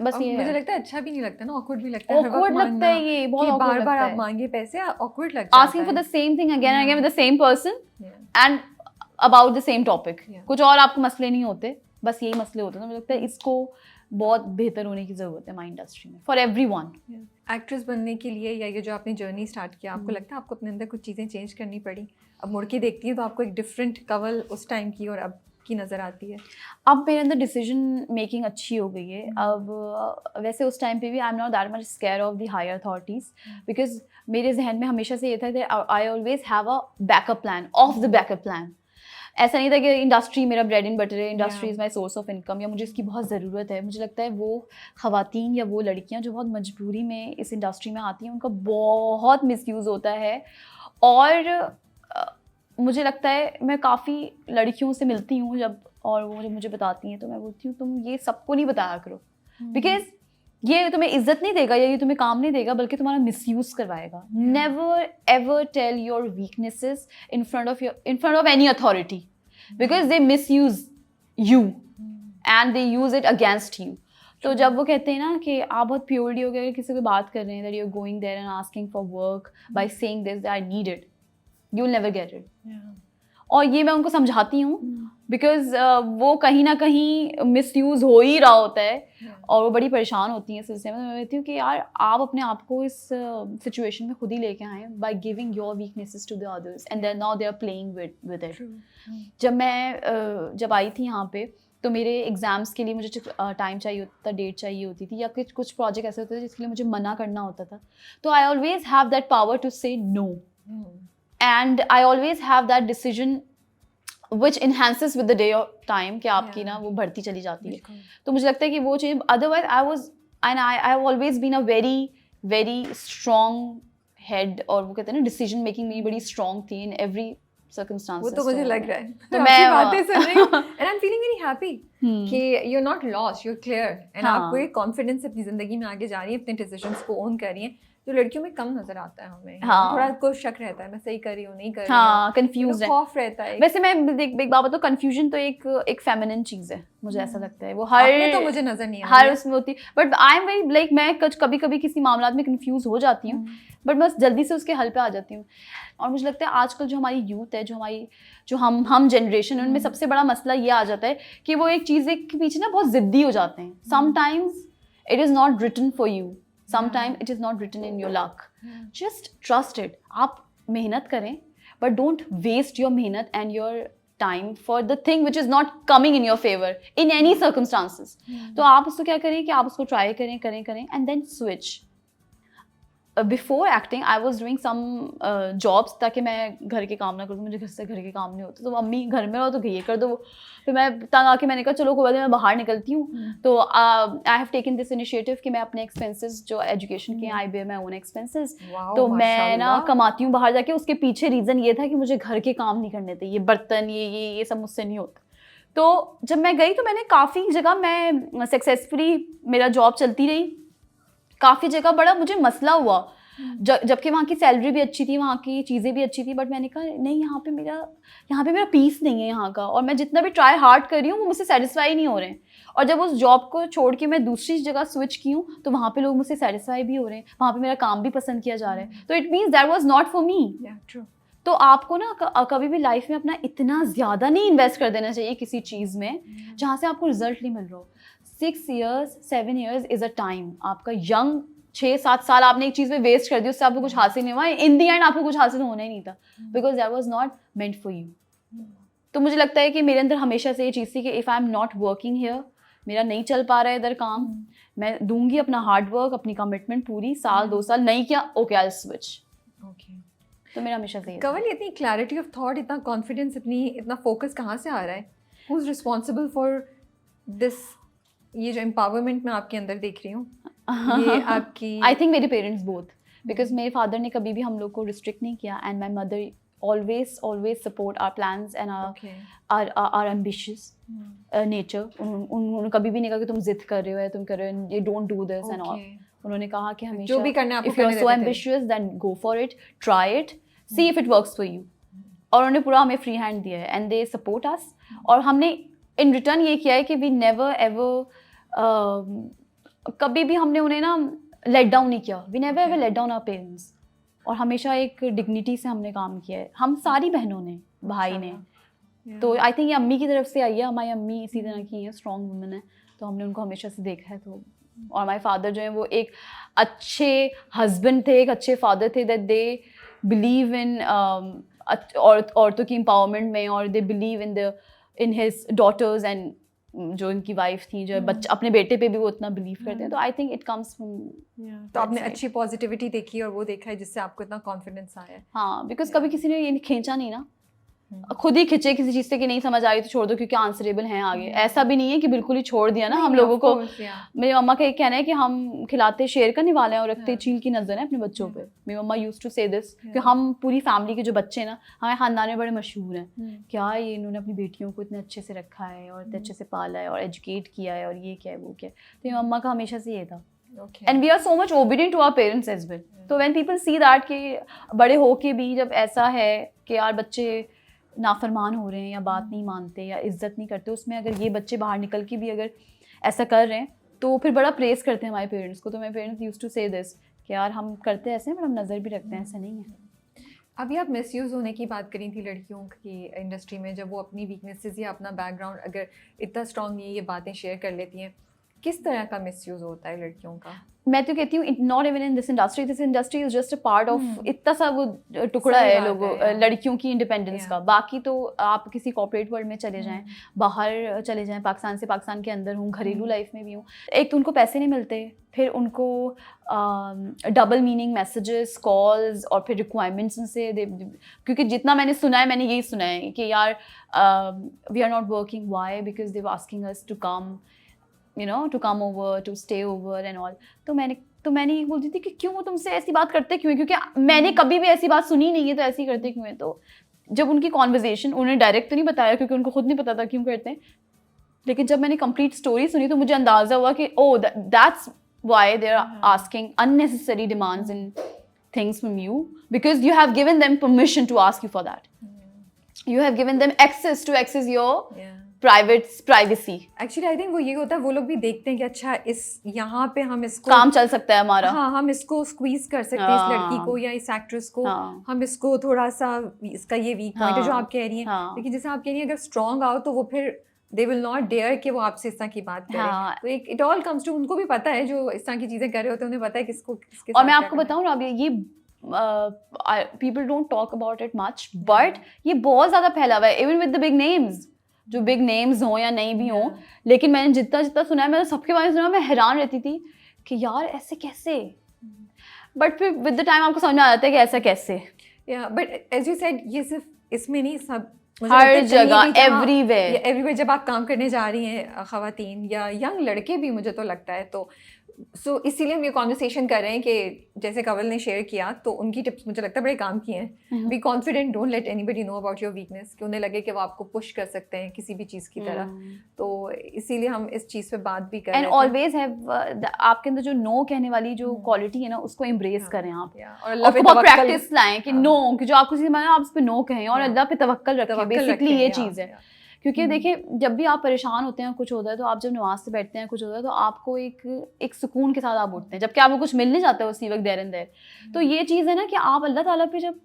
बस ये मुझे लगता है अच्छा भी नहीं लगता ना, ऑकवर्ड भी लगता है। ऑकवर्ड लगता है ये, बहुत बार बार आप मांगे पैसे, ऑकवर्ड लगता है। Asking for the same thing again and again with the same person and about the same topic. कुछ और आपको मसले नहीं होते, बस यही मसले होते हैं। मुझे लगता है इसको बहुत बेहतर होने की ज़रूरत है हमारी इंडस्ट्री में फॉर एवरीवन। एक्ट्रेस बनने के लिए या ये जो आपने जर्नी स्टार्ट किया, आपको लगता है आपको अपने अंदर कुछ चीज़ें चेंज करनी पड़ी? अब मुड़ के देखती हैं तो आपको एक डिफरेंट कवल उस टाइम की और अब की नज़र आती है? अब मेरे अंदर डिसीजन मेकिंग अच्छी हो गई है। अब वैसे उस टाइम पे भी I am not that much scare of the higher authorities, because मेरे जहन में हमेशा से ये था कि I always have a backup plan of the backup plan. ऐसा नहीं था कि इंडस्ट्री मेरा ब्रेड एंड बटर है, industry is my source of income या मुझे इसकी बहुत ज़रूरत है। मुझे लगता है वो ख़वातीन या वो लड़कियाँ जो बहुत मजबूरी में इस इंडस्ट्री में आती हैं उनका बहुत मिसयूज़ होता है। और मुझे लगता है मैं काफ़ी लड़कियों से मिलती हूँ जब, और वो जब मुझे बताती हैं तो मैं बोलती हूँ तुम ये सबको नहीं बताया करो, बिकॉज ये तुम्हें इज्जत नहीं देगा या ये तुम्हें काम नहीं देगा, बल्कि तुम्हारा मिसयूज करवाएगा। Never ever tell your weaknesses in front of any authority, because they misuse you and they use it against you. तो जब वो कहते हैं ना कि आप बहुत प्योरली हो गए, किसी को बात कर रहे हैं that you are going there and asking for work by saying this I need it, you will never get it. और ये मैं उनको समझाती हूँ बिकॉज वो कहीं ना कहीं मिसयूज हो ही रहा होता है और वो बड़ी परेशान होती हैं इस सिलसिले में। मैं कहती हूँ कि यार आप अपने आप को इस सिचुएशन में खुद ही लेके आए by giving your weaknesses to the others and now they are playing with it. जब आई थी यहाँ पे तो मेरे एग्ज़ाम्स के लिए मुझे टाइम चाहिए होता था, डेट चाहिए होती थी, या कुछ प्रोजेक्ट ऐसे होते थे जिसके लिए मुझे मना करना होता था। तो I always have that power to say no and I always have that decision which enhances with the day of time कि आपकी ना वो बढ़ती चली जाती है। तो मुझे लगता है कि वो चीज़, otherwise I have always been a very strong head, और वो कहते हैं ना decision making मेरी बड़ी strong थी in every circumstances। वो तो मुझे लग रहा है, तो मैं बातें सुन रही हूँ and I'm feeling very happy कि you're not lost, you're clear and आपको एक confidence अपनी ज़िंदगी में आगे जा रही है, अपने decisions को own कर रही है, जो लड़कियों में कम नजर आता है हमें। थोड़ा कुछ शक रहता है, मैं सही कर रही हूँ नहीं कर रही हूँ, कंफ्यूज है, खौफ रहता है। वैसे मैं एक बात बताऊँ, कंफ्यूजन तो एक फेमिनिन चीज है, मुझे ऐसा लगता है। वो हर तो मुझे नजर नहीं हर उसमें होती, but I am very like मैं कभी कभी किसी मामलात में कंफ्यूज हो जाती हूँ, बट मैं जल्दी से उसके हल पे आ जाती हूँ। और मुझे लगता है आजकल जो हमारी यूथ है, जो हम जनरेशन है, उनमें सबसे बड़ा मसला ये आ जाता है कि वो एक चीज़ के पीछे ना बहुत जिद्दी हो जाते हैं। Sometimes it is not written for you, sometimes it is not written in your luck. Just trust it. आप मेहनत करें, but don't waste your मेहनत and your time for the thing which is not coming in your favor in any circumstances. तो आप उसको क्या करें कि आप उसको try करें and then switch. Before acting, I was doing some jobs ताकि मैं घर के काम ना करूँ, मुझे घर से घर के काम नहीं होते, तो मम्मी घर में रहो तो ये कर दो। फिर मैं तंग आके मैंने कहा चलो कोई बात नहीं, मैं बाहर निकलती हूँ। तो I have taken this initiative कि मैं अपने एक्सपेंसेस जो एजुकेशन के I bear my own expenses. तो मैं ना कमाती हूँ बाहर जाके। उसके पीछे रीज़न ये था कि मुझे घर के काम नहीं करने थे, ये बर्तन ये सब मुझसे नहीं होता। तो जब मैं गई तो मैंने काफ़ी जगह मैं सक्सेसफुली मेरा जॉब चलती रही, काफ़ी जगह बड़ा मुझे मसला हुआ, जबकि वहाँ की सैलरी भी अच्छी थी, वहाँ की चीज़ें भी अच्छी थी, बट मैंने कहा नहीं, यहाँ पे मेरा पीस नहीं है यहाँ का, और मैं जितना भी ट्राई हार्ड कर रही हूँ वो मुझसे सेटिस्फाई नहीं हो रहे हैं। और जब उस जॉब को छोड़ के मैं दूसरी जगह स्विच की हूँ तो वहाँ पे लोग मुझसे सेटिस्फाई भी हो रहे हैं, वहाँ पे मेरा काम भी पसंद किया जा रहा है। तो it means that was not for me. तो आपको ना कभी भी लाइफ में अपना इतना ज़्यादा नहीं इन्वेस्ट कर देना चाहिए किसी चीज़ में जहाँ से आपको रिजल्ट नहीं मिल रहा हो। 6 years 7 years is a time. आपका यंग 6-7 साल आपने एक चीज़ में वेस्ट कर दिया, उससे आपको कुछ हासिल नहीं हुआ, इन दी एंड आपको कुछ हासिल होना ही नहीं था, because that was not meant for you. तो मुझे लगता है कि मेरे अंदर हमेशा से ये चीज़ थी कि if I am not working here, मेरा नहीं चल पा रहा है इधर काम, मैं दूंगी अपना हार्ड वर्क, अपनी कमिटमेंट पूरी, साल 2 साल नहीं किया, ओके आई विल स्विच। तो मेरा हमेशा से कवल, इतनी क्लैरिटी ऑफ थॉट, इतना कॉन्फिडेंस, इतना फोकस कहाँ से आ रहा है? Who is responsible for this? ये जो एम्पावरमेंट मैं आपके अंदर देख रही हूँ, ये आपकी आई थिंक मेरे पेरेंट्स बोथ, बिकॉज मेरे फादर ने कभी भी हम लोग को रिस्ट्रिक्ट नहीं किया, and my mother always support our plans and our ambitious nature. उन्होंने कभी भी नहीं कहा कि तुम जिद कर रहे हो या तुम कर रहे हो, you don't do this and all. उन्होंने कहा कि हमेशा जो भी करना है, if you are so ambitious then go for it, try it, see if it works for you. और उन्होंने पूरा हमें फ्री हैंड दिया है, and they support us. और हमने in return ये किया है कि we never ever कभी भी हमने उन्हें ना let down नहीं किया. We never ever let down our parents. और हमेशा एक डिग्निटी से हमने काम किया है, हम सारी बहनों ने, भाई ने। तो आई थिंक ये अम्मी की तरफ से आई है, हमारी अम्मी इसी तरह की है, स्ट्रॉन्ग वुमन है, तो हमने उनको हमेशा से देखा है। तो और हमारे फादर जो है वो एक अच्छे हस्बैंड थे, एक अच्छे फादर थे, दैट दे बिलीव इन औरतों की एम्पावरमेंट में, और they believe in his daughters, and जो इनकी वाइफ थी, जो बच्चे अपने बेटे पे भी वो उतना बिलीव करते हैं। तो I think it comes from, तो आपने अच्छी पॉजिटिविटी देखी और वो देखा है जिससे आपको इतना कॉन्फिडेंस आया है। हाँ, बिकॉज कभी किसी ने ये खींचा नहीं ना, खुद ही खिंचे किसी चीज से कि नहीं समझ आई तो छोड़ दो क्योंकि आंसरेबल हैं आगे। ऐसा भी नहीं है कि बिल्कुल ही छोड़ दिया ना हम लोगों को। मेरी मम्मा का एक कहना है कि हम खिलाते शेर करने वाले हैं और रखते चील की नजर है अपने बच्चों पे। मेरी मम्मा यूज टू से दिस कि हम पूरी फैमिली के जो बच्चे ना हमारे खानदान में बड़े मशहूर हैं, क्या ये इन्होंने अपनी बेटियों को इतने अच्छे से रखा है और इतने अच्छे से पाला है और एजुकेट किया है और ये क्या है वो क्या है। तो मेरी मम्मा का हमेशा से ये था। And we are so much obedient to our parents as well. तो when people see that कि बड़े होके भी जब ऐसा है कि यार बच्चे नाफरमान हो रहे हैं या बात नहीं मानते या इज्जत नहीं करते, उसमें अगर ये बच्चे बाहर निकल के भी अगर ऐसा कर रहे हैं तो फिर बड़ा प्रेस करते हैं हमारे पेरेंट्स को। तो मेरे पेरेंट्स यूज्ड टू से दिस कि यार हम करते ऐसे हैं पर हम नज़र भी रखते हैं, ऐसा नहीं है। अभी आप मिसयूज़ होने की बात करी थी लड़कियों की इंडस्ट्री में, जब वो अपनी वीकनेसेस या अपना बैकग्राउंड अगर इतना स्ट्रॉन्ग नहीं है, ये बातें शेयर कर लेती हैं, किस तरह का मिसयूज़ होता है लड़कियों का? मैं तो कहती हूँ not even in this industry is just a part of, इतना सा वो टुकड़ा है लोगों लड़कियों की इंडिपेंडेंस का। बाकी तो आप किसी कॉर्पोरेट वर्ल्ड में चले जाएं, बाहर चले जाएं, पाकिस्तान के अंदर हूँ, घरेलू लाइफ में भी हूँ, एक तो उनको पैसे नहीं मिलते, फिर उनको डबल मीनिंग मैसेजेस, कॉल्स और फिर रिक्वायरमेंट्स से क्योंकि जितना मैंने सुना है मैंने यही सुना है कि यार we are not working, why, because they were asking us to come, you know, to come over, to stay over and all। तो मैंने ये बोलती थी कि क्यों वो तुमसे ऐसी बात करते क्यों है, क्योंकि मैंने कभी भी ऐसी बात सुनी नहीं है, तो ऐसी करते क्यों है। तो जब उनकी कॉन्वर्जेशन, उन्हें डायरेक्ट तो नहीं बताया क्योंकि उनको खुद नहीं पता था क्यों करते हैं, लेकिन जब मैंने कंप्लीट स्टोरी सुनी तो मुझे अंदाजा हुआ कि oh that's why they are asking unnecessary demands in things from you, because you have given them permission to ask you for that, you have given them access to access your privacy. Actually I think वो ये होता है, वो लोग भी देखते हैं कि अच्छा इस यहाँ पे हम इसको काम चल सकता है हमारा, हाँ हम इसको स्क्वीज कर सकते हैं, इस लड़की को या इस एक्ट्रेस को, हम इसको थोड़ा सा, इसका ये वीक पॉइंट है जो आप कह रही हैं, लेकिन जैसे आप कह रही हैं अगर स्ट्रॉन्ग आओ तो वो फिर दे विल नॉट डेयर कि वो आपसे इस तरह की बात करें। तो एक इट ऑल कम्स टू, उनको भी पता है जो इस तरह की चीजें कर रहे होते हैं, उन्हें पता है किसको किसके। और मैं आपको बताऊँ ना, ये people don't talk about it much, but ये बहुत ज्यादा फैला हुआ है, even with the big names, जो बिग नेम्स हों या नहीं भी हों, लेकिन मैंने जितना सुना है, मैंने सबके बारे में सुना, मैं हैरान रहती थी कि यार ऐसे कैसे, बट फिर विद द टाइम आपको समझ में आ जाता है कि ऐसा कैसे। या बट एज यू सेड ये सिर्फ इसमें नहीं, सब हर जगह, एवरीवेयर जब आप काम करने जा रही हैं ख़वातीन या यंग लड़के भी, मुझे तो लगता है, तो सो इसीलिए हम ये कॉन्वर्सेशन कर रहे हैं कि जैसे कवल ने शेयर किया तो उनकी टिप्स मुझे लगता है बड़े काम किए हैं। Be confident, don't let anybody know about your weakness, कि उन्हें लगे कि वो आपको पुश कर सकते हैं किसी भी चीज़ की तरह। तो इसीलिए हम इस चीज़ पे बात भी कर रहे हैं। एंड ऑलवेज हैव आपके अंदर जो नो कहने वाली जो क्वालिटी है ना, उसको एम्ब्रेस करें आप, और अल्लाह पे प्रैक्टिस लाएं कि नो, कि जो आपको चीज़ माने आप उस पे नो कहें और अल्लाह पे तवक्कल रखें। बेसिकली ये चीज़ है, क्योंकि देखिए जब भी आप परेशान होते हैं, कुछ होता है, तो आप जब नमाज से बैठते हैं, कुछ होता है, तो आपको एक सुकून के साथ आप उठते हैं, जबकि आपको कुछ मिल नहीं जाता है उसी वक्त देर एंड देर। तो ये चीज़ है ना कि आप अल्लाह ताला पे जब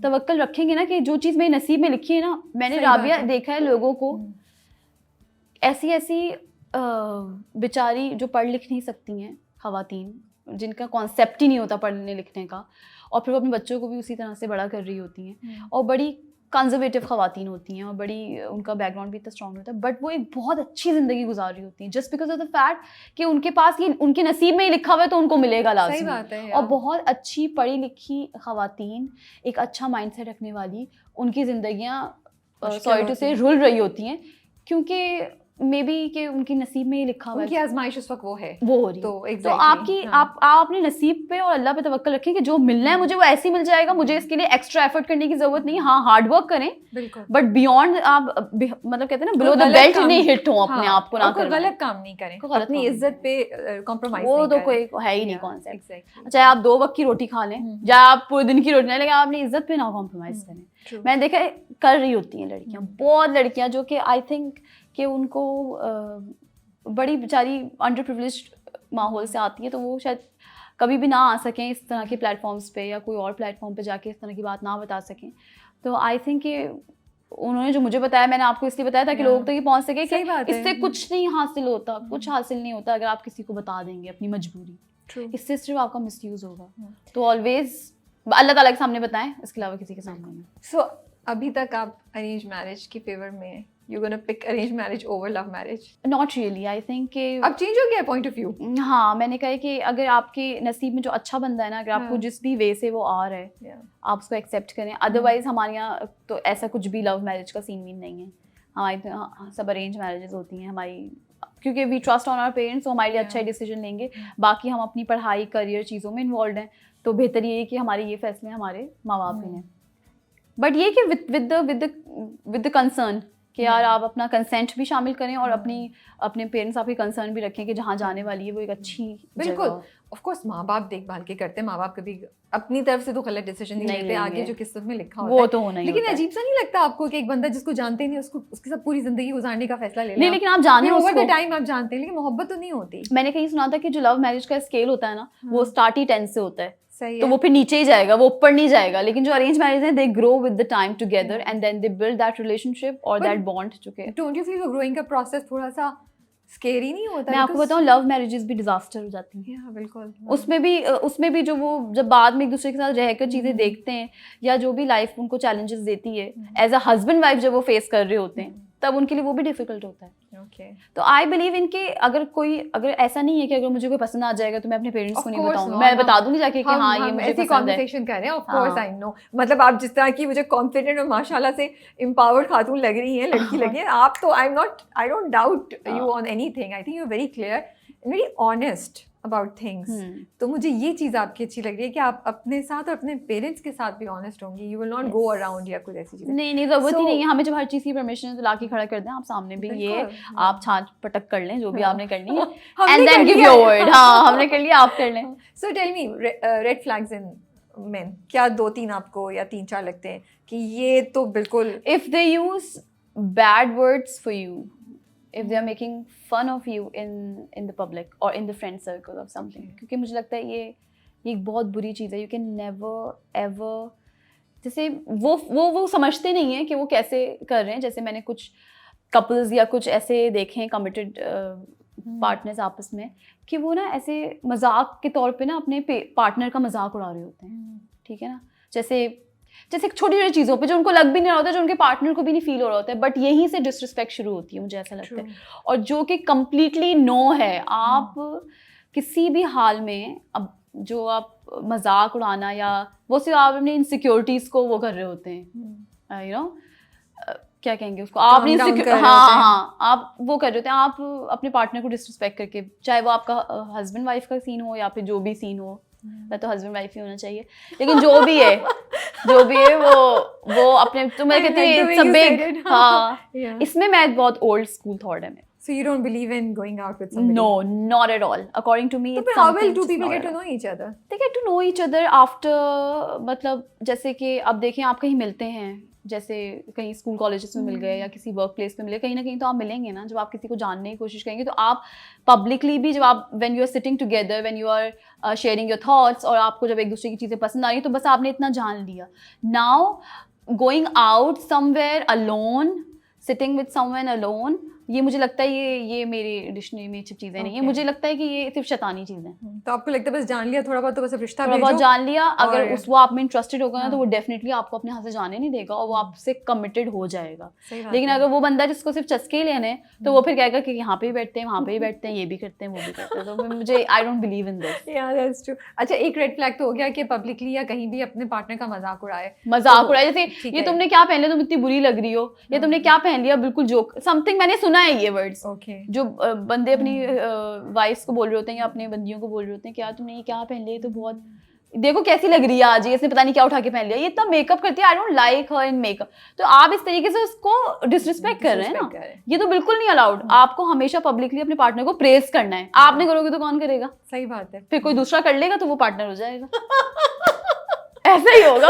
तवक्कल रखेंगे ना, कि जो चीज़ मेरे नसीब में लिखी है ना, मैंने राबिया देखा है लोगों को ऐसी बेचारी जो पढ़ लिख नहीं सकती हैं, ख़वातीन जिनका कॉन्सेप्ट ही नहीं होता पढ़ने लिखने का, और फिर वो अपने बच्चों को भी उसी तरह से बड़ा कर रही होती हैं, और बड़ी कंजर्वेटिव ख़वातीन होती हैं और बड़ी उनका बैकग्राउंड भी इतना स्ट्रॉन्ग होता है, बट वो एक बहुत अच्छी ज़िंदगी गुजार रही होती हैं just because of the fact कि उनके पास ये उनके नसीब में ही लिखा हुआ है, तो उनको मिलेगा लाज़मी। सही बात है। और बहुत अच्छी पढ़ी लिखी ख़वातीन, एक अच्छा माइंडसेट रखने वाली, उनकी ज़िंदगियाँ सॉरी टू से रुल रही होती हैं, क्योंकि मे बी कि उनकी नसीब में ही लिखा हुआ है, उनकी आजमाइश उस वक्त वो है, वो हो रही है। तो आपकी आप अपने नसीब पे और अल्लाह पे तवक्कल रखें कि जो मिलना है मुझे वो ऐसे ही मिल जाएगा, मुझे इसके लिए एक्स्ट्रा एफर्ट करने की जरूरत नहीं है। हाँ, हार्ड वर्क करें, बट बियॉन्ड आप मतलब कहते हैं ना, बिलो द बेल्ट नहीं हिट हो, अपने आप को ना करें, गलत काम नहीं करें, अपनी इज्जत पे कॉम्प्रोमाइज वो तो कोई है ही नहीं कॉन्सेप्ट। चाहे आप 2 वक्त की रोटी खा लें, या आप पूरे दिन की रोटी ना, लेकिन आप अपनी इज्जत पे ना कॉम्प्रोमाइज करें। मैंने देखा है कर रही होती हैं लड़कियां, बहुत लड़कियां जो कि आई थिंक कि उनको बड़ी बेचारी अंडर प्रिविलेज्ड माहौल से आती है, तो वो शायद कभी भी ना आ सकें इस तरह के प्लेटफॉर्म्स पे या कोई और प्लेटफॉर्म पे जाके इस तरह की बात ना बता सकें। तो आई थिंक कि उन्होंने जो मुझे बताया, मैंने आपको इसलिए बताया ताकि लोग तक ये पहुंच सके कि इससे कुछ नहीं हासिल होता, कुछ हासिल नहीं होता अगर आप किसी को बता देंगे अपनी मजबूरी, इससे सिर्फ आपका मिसयूज होगा। तो ऑलवेज अल्लाह ताला के सामने बताएं, इसके अलावा किसी के सामने नहीं। सो अभी तक आप अरेंज मैरिज के फेवर में You're gonna pick arranged marriage over love marriage? Not really, I think कि अब चेंज हो गया पॉइंट ऑफ व्यू? हाँ, मैंने कहा है कि अगर आपके नसीब में जो अच्छा बंदा है ना, अगर आपको हाँ। जिस भी वे से वो आ रहा है, Yeah. आप उसको एक्सेप्ट करें। अदरवाइज हमारे यहाँ तो ऐसा कुछ भी लव मैरिज का सीन वीन नहीं है। हमारी तो सब अरेंज मैरिजेस होती हैं हमारी, क्योंकि we trust on our parents, वो हमारे लिए अच्छा ही डिसीजन लेंगे। बाकी हम अपनी पढ़ाई करियर चीज़ों में इन्वॉल्व हैं, तो बेहतर ये है कि हमारे ये फैसले हमारे माँ बाप ही हैं। बट ये कि विद द कंसर्न कि यार आप अपना कंसेंट भी शामिल करें और अपने पेरेंट्स आपके कंसर्न भी रखें कि जहाँ जाने वाली है वो एक अच्छी बिल्कुल। जगह। ऑफ कोर्स माँ बाप देखभाल के करते हैं, माँ बाप कभी अपनी तरफ से तो गलत डिसीजन नहीं नहीं लेते, आगे लेंगे। जो किस्मत में लिखा होता वो है। तो होना ही लेकिन होता है। अजीब सा नहीं लगता आपको कि एक बंदा जिसको जानते ही नहीं उसको उसके साथ पूरी जिंदगी गुजारने का फैसला ले नहीं, लें? लेकिन आप जाने ओवर द उसको। टाइम आप जानते हैं, लेकिन मोहब्बत तो नहीं होती। मैंने कहीं सुना था कि जो लव मैरिज का स्केल होता है ना, वो स्टार्ट ही 10 से होता है, सही तो है। वो फिर नीचे ही जाएगा, वो ऊपर नहीं जाएगा। लेकिन जो अरेंज मैरिज है, they grow with the time together and then they build that relationship और But- दैट बॉन्ड। जो कि डोंट यू फील वो ग्रोइंग का प्रोसेस थोड़ा सा स्केरी नहीं होता? मैं आपको बताऊं, लव मैरिजेस भी डिजास्टर हो जाती हैं। Yeah, बिल्कुल। उसमें भी जो वो जब बाद में एक दूसरे के साथ रहकर चीजें देखते हैं, या जो भी लाइफ उनको चैलेंजेस देती है एज अ हस्बैंड वाइफ, जब वो फेस कर रहे होते हैं, तब उनके लिए वो भी डिफिकल्ट होता है। Okay. तो आई बिलीव इन के अगर ऐसा नहीं है कि अगर मुझे कोई पसंद आ जाएगा तो मैं अपने पेरेंट्स Of को नहीं course बताऊंगी, not, मैं हम- बता दूंगी जाके कि हाँ ये मुझे ऐसी पसंद है। कॉन्वर्सेशन कर रहे हैं, ऑफ कोर्स हाँ। I know. मतलब आप जिस तरह की मुझे कॉन्फिडेंट और माशाल्लाह से एम्पावर्ड खातून लग रही हैं, लड़की लगी हैं आप, तो I don't doubt you on anything. I think you are very clear and very honest about things. तो मुझे ये चीज़ आपकी अच्छी लग रही है कि आप अपने साथ और अपने पेरेंट्स के साथ भी ऑनेस्ट होंगी। You will not go around या कुछ ऐसी चीज़ें। नहीं, जरूरत ही So- नहीं है। हमें जब हर चीज की परमिशन है तो लाके खड़ा कर दें आप सामने भी, ये बिल्कुल। आप छाछ पटक कर लें जो भी आपने करनी है, हमने एंड कर देन गिव लिया योर है। वर्ड। हाँ, हमने कर लिया, आप कर लें। So tell me, red flags in men क्या 2-3 आपको या 3-4 लगते हैं कि ये तो बिल्कुल? If they use bad words for you, if they are making fun of you in the public or in the friend circle of something, क्योंकि मुझे लगता है ये एक बहुत बुरी चीज़ है। You can never ever, जैसे वो समझते नहीं है कि वो कैसे कर रहे हैं। जैसे मैंने कुछ कपल्स या कुछ ऐसे देखे हैं कमिटेड पार्टनर्स आपस में, कि वो ना ऐसे मजाक के तौर पे ना अपने पार्टनर का मजाक उड़ा रहे होते हैं, ठीक है ना। जैसे छोटी छोटी चीज़ों पे जो उनको लग भी नहीं रहा होता, जो उनके पार्टनर को भी नहीं फील हो रहा होता है, बट यहीं से डिसरिस्पेक्ट शुरू होती है, मुझे ऐसा लगता है। और जो कि कम्प्लीटली नो है। आप किसी भी हाल में, अब जो आप मजाक उड़ाना या वो सिर्फ आप अपनी इनसिक्योरिटीज़ को वो कर रहे होते हैं, यू नो क्या कहेंगे उसको, आप Calm down कर रहे होते हाँ हैं। हाँ आप वो कर रहे होते हैं, आप अपने पार्टनर को डिसरिस्पेक्ट करके, चाहे वो आपका हस्बैंड वाइफ का सीन हो या फिर जो भी सीन हो। मैं तो हस्बैंड वाइफ ही होना चाहिए, लेकिन जो भी है वो अपने, तो मैं I कहती like the हूँ way it's a you big, said it. हाँ Yeah. इसमें मैं बहुत ओल्ड स्कूल थॉट है मेरा। So you don't believe in going out with somebody? No, not at all. According to me, तो it's फिर how will something two just people not get at to all. know each other? They get to know each other after, मतलब जैसे कि अब देखें, आप कहीं मिलते हैं, जैसे कहीं स्कूल कॉलेजेस में मिल गए या किसी वर्क प्लेस पे मिले, कहीं ना कहीं तो आप मिलेंगे ना। जब आप किसी को जानने की कोशिश करेंगे तो आप पब्लिकली भी, जब आप when you are sitting together, when you are sharing your thoughts, और आपको जब एक दूसरे की चीज़ें पसंद आ रही हैं, तो बस आपने इतना जान लिया। Now going out somewhere alone, sitting with someone alone, ये मुझे लगता है ये मेरे डिक्शनरी में चीज़ें नहीं है। Okay. मुझे लगता है कि ये सिर्फ शैतानी चीज़ है। तो आपको लगता है बस जान लिया थोड़ा बहुत तो बस अब रिश्ता थोड़ा बहुत भेजो? जान लिया, अगर और- वो आप में इंटरेस्टेड होगा ना, तो हाँ। वो डेफिनेटली आपको अपने हाथ से जाने नहीं देगा और वो आपसे कमिटेड हो जाएगा। सही बात लेकिन है। अगर वो बंदा जिसको सिर्फ चस्के ही लेने, तो वो फिर कहेगा कि यहाँ पे ही बैठते हैं, वहाँ पे ही बैठते हैं, ये भी करते हैं, वो भी करते हैं। तो फिर मुझे आई don't believe in this. Yeah, that's true. अच्छा, एक रेड फ्लैग तो हो गया कि पब्लिकली या कहीं भी अपने पार्टनर का मजाक उड़ाए। मजाक तो उड़ाए, जैसे ठीक ये है। तुमने क्या पहन लिया, तुम इतनी बुरी लग रही हो, या तुमने क्या पहन लिया, बिल्कुल जोक समथिंग। मैंने सुना है ये वर्ड्स, Okay. जो बंदे अपनी वाइफ्स को बोल रहे होते हैं या अपने बंदियों को बोल रहे होते हैं कि यार तुमने ये क्या पहन लिया, तो बहुत देखो कैसी लग रही है आज, इसने पता नहीं क्या उठा के पहन लिया, ये इतना मेकअप करती है, I don't like her in makeup. तो आप इस तरीके से उसको डिसरिस्पेक्ट कर रहे हैं Disrespect कर ना, रहे हैं। ये तो बिल्कुल नहीं अलाउड। आपको हमेशा पब्लिकली अपने पार्टनर को प्रेज करना है। आप नहीं करोगे तो कौन करेगा? सही बात है। फिर कोई दूसरा कर लेगा तो वो पार्टनर हो जाएगा। ऐसा ही होगा,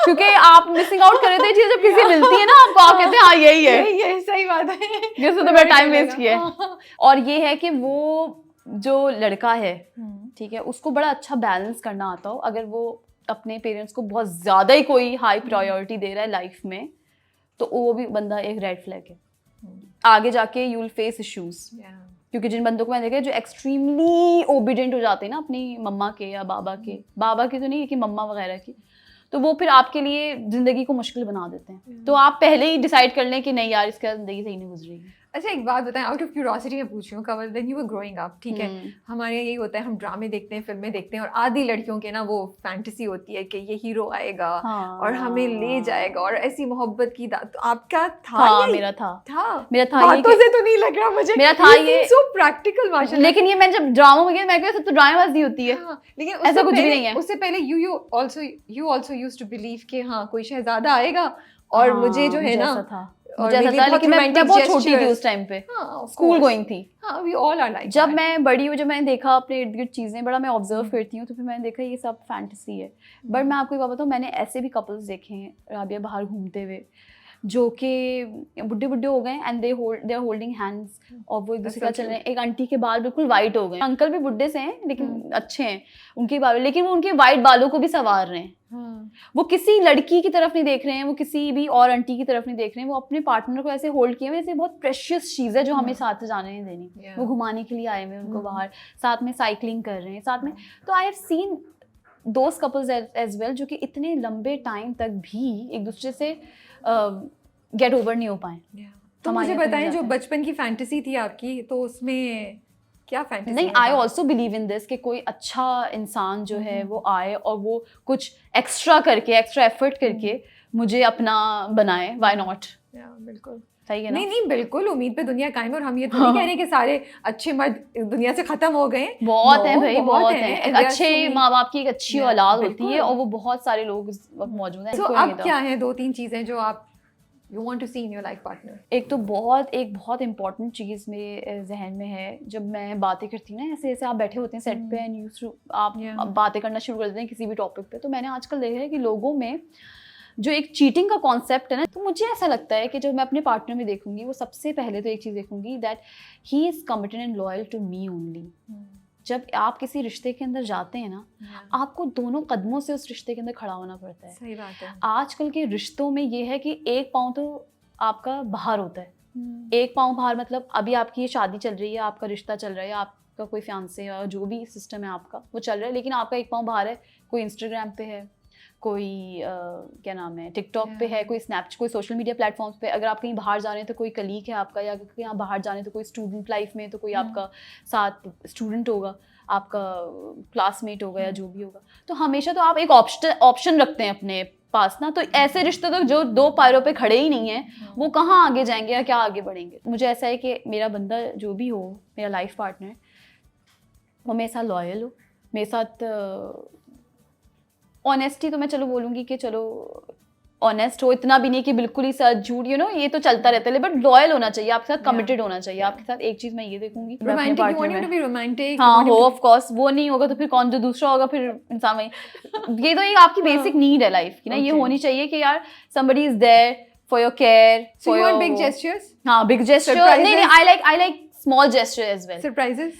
क्योंकि आप मिसिंग आउट कर रहे थे। चीज जब किसी मिलती है ना आपको, आप कहते हैं हाँ यही है, ये सही बात है। ये तो मेरा टाइम वेस्ट किया है। और ये है कि वो जो लड़का है, ठीक है, उसको बड़ा अच्छा बैलेंस करना आता हो। अगर वो अपने पेरेंट्स को बहुत ज़्यादा ही कोई हाई प्रायोरिटी दे रहा है लाइफ में, तो वो भी बंदा एक रेड फ्लैग है। आगे जाके यू विल फेस इश्यूज, क्योंकि जिन बंदों को मैंने देखा जो एक्सट्रीमली ओबीडियंट हो जाते हैं ना अपनी मम्मा के या बाबा के तो नहीं है कि मम्मा वगैरह की, तो वो फिर आपके लिए जिंदगी को मुश्किल बना देते हैं। तो आप पहले ही डिसाइड कर लें कि नहीं यार इसके साथ जिंदगी सही नहीं गुजरेगी। अच्छा एक बात बताएं, आउट ऑफ क्यूरोसिटी मैं पूछ रही हूँ, Kawal when you were growing up, ठीक है, हमारे यहाँ यही होता है, हम ड्रामे देखते हैं, फिल्में देखते हैं, और आधी लड़कियों के ना वो फैंटेसी होती है कि ये हीरो आएगा और हमें ले जाएगा और ऐसी मोहब्बत की तो आपका था? हाँ, मेरा था बातों से तो नहीं लग रहा मुझे, मेरा था ये सो प्रैक्टिकल माशाल्लाह। लेकिन ये मैंने जब ड्रामा में गई मैं कहती तो ड्रामेबाजी होती है, लेकिन ऐसा कुछ भी नहीं है। उससे पहले you also used to believe कि हाँ कोई शहजादा आएगा और मुझे जो है ना मुझे ऐसा था, लेकिन मैं बहुत छोटी थी उस टाइम पे, स्कूल गोइंग थी। we all are like जब that. मैं बड़ी हूँ, जब मैंने देखा अपने इर्द गिर्द चीजें, बड़ा मैं ऑब्जर्व करती हूँ, तो फिर मैंने देखा ये सब फैंटेसी है। बट मैं आपको एक बात बताऊँ, मैंने ऐसे भी कपल्स देखे हैं राबिया बाहर घूमते हुए जो कि बुड्ढे बुड्ढे हो गए and they are holding hands और वो एक दूसरे का चल रहे हैं। एक आंटी के बाल बिल्कुल वाइट हो गए, अंकल भी बुड्ढे से हैं लेकिन अच्छे हैं उनके बाल, लेकिन वो उनके वाइट बालों को भी संवार रहे हैं। वो किसी लड़की की तरफ नहीं देख रहे हैं, वो किसी भी और आंटी की तरफ नहीं देख रहे हैं, वो अपने पार्टनर को ऐसे होल्ड किए हुए, ऐसे बहुत प्रेशियस चीज़ है जो हमें साथ जाने नहीं देनी। वो घुमाने के लिए आए हुए उनको बाहर, साथ में साइकिलिंग कर रहे हैं साथ में। तो I have seen those couples as well जो कि इतने लंबे टाइम तक भी एक दूसरे से गेट ओवर नहीं हो पाए। तो मुझे बताएं जो बचपन की फैंटेसी थी आपकी, तो उसमें क्या फैंटेसी? नहीं, I also believe in this कि कोई अच्छा इंसान जो है वो आए और वो कुछ एक्स्ट्रा करके, एक्स्ट्रा एफर्ट करके मुझे अपना बनाए। Why not? बिल्कुल सही है ना? नहीं बिल्कुल, उम्मीद पे दुनिया कायम है। और हम ये तो नहीं कह रहे कि सारे अच्छे मर्द दुनिया से खत्म हो गए, बहुत हैं भाई, बहुत हैं। एक अच्छे माँ बाप की एक अच्छी औलाद होती है और वो बहुत सारे लोग इस वक्त मौजूद हैं। तो अब क्या है 2-3 चीजें जो आप you want to see in your life partner? एक तो बहुत इम्पॉर्टेंट चीज़ मेरे जहन में है, जब मैं बातें करती हूँ ना, ऐसे आप बैठे होते हैं सेट पे एंड आप बातें करना शुरू कर देते हैं किसी भी टॉपिक पे, तो मैंने आजकल देखा है कि लोगों में जो एक चीटिंग का कॉन्सेप्ट है ना, तो मुझे ऐसा लगता है कि जब मैं अपने पार्टनर में देखूंगी, वो सबसे पहले तो एक चीज़ देखूंगी that he is committed and loyal to me only. जब आप किसी रिश्ते के अंदर जाते हैं ना, आपको दोनों कदमों से उस रिश्ते के अंदर खड़ा होना पड़ता है। सही बात है। आजकल के रिश्तों में ये है कि एक पाँव तो आपका बाहर होता है, एक पाँव बाहर मतलब अभी आपकी ये शादी चल रही है, आपका रिश्ता चल रहा है, आपका कोई फियांसे या जो भी सिस्टम है आपका वो चल रहा है, लेकिन आपका एक पाँव बाहर है। कोई इंस्टाग्राम पे है, कोई क्या नाम है टिकटॉक पे है, कोई स्नैपचैट, कोई सोशल मीडिया प्लेटफॉर्म्स पे। अगर आप कहीं बाहर जा रहे हैं तो कोई कलीग है आपका, या कहीं आप बाहर जा रहे हैं तो कोई स्टूडेंट लाइफ में तो कोई आपका साथ स्टूडेंट होगा, आपका क्लासमेट होगा या जो भी होगा। तो हमेशा तो आप एक ऑप्शन रखते हैं अपने पास ना। तो ऐसे रिश्ते तो जो दो पैरों पे खड़े ही नहीं हैं, वो कहाँ आगे जाएंगे या क्या आगे बढ़ेंगे। मुझे ऐसा है कि मेरा बंदा जो भी हो, मेरा लाइफ पार्टनर, वो मेरे साथ लॉयल हो, मेरे साथ ऑनेस्टी तो मैं चलो बोलूँगी कि चलो ऑनेस्ट हो, इतना भी नहीं कि बिल्कुल ही सच झूठ, यू नो ये तो चलता रहता है, बट लॉयल होना चाहिए, आपके साथ कमिटेड होना चाहिए। आपके साथ एक चीज मैं ये देखूंगी, रोमांटिक, हाँ हो ऑफ कोर्स, वो नहीं होगा तो फिर कौन जो दूसरा होगा, फिर इंसान वही। ये तो एक आपकी बेसिक नीड है लाइफ की ना, ये होनी चाहिए कि यार somebody is there for your care, for your big gestures। हाँ big gesture, नहीं I like small gesture as well। Surprises,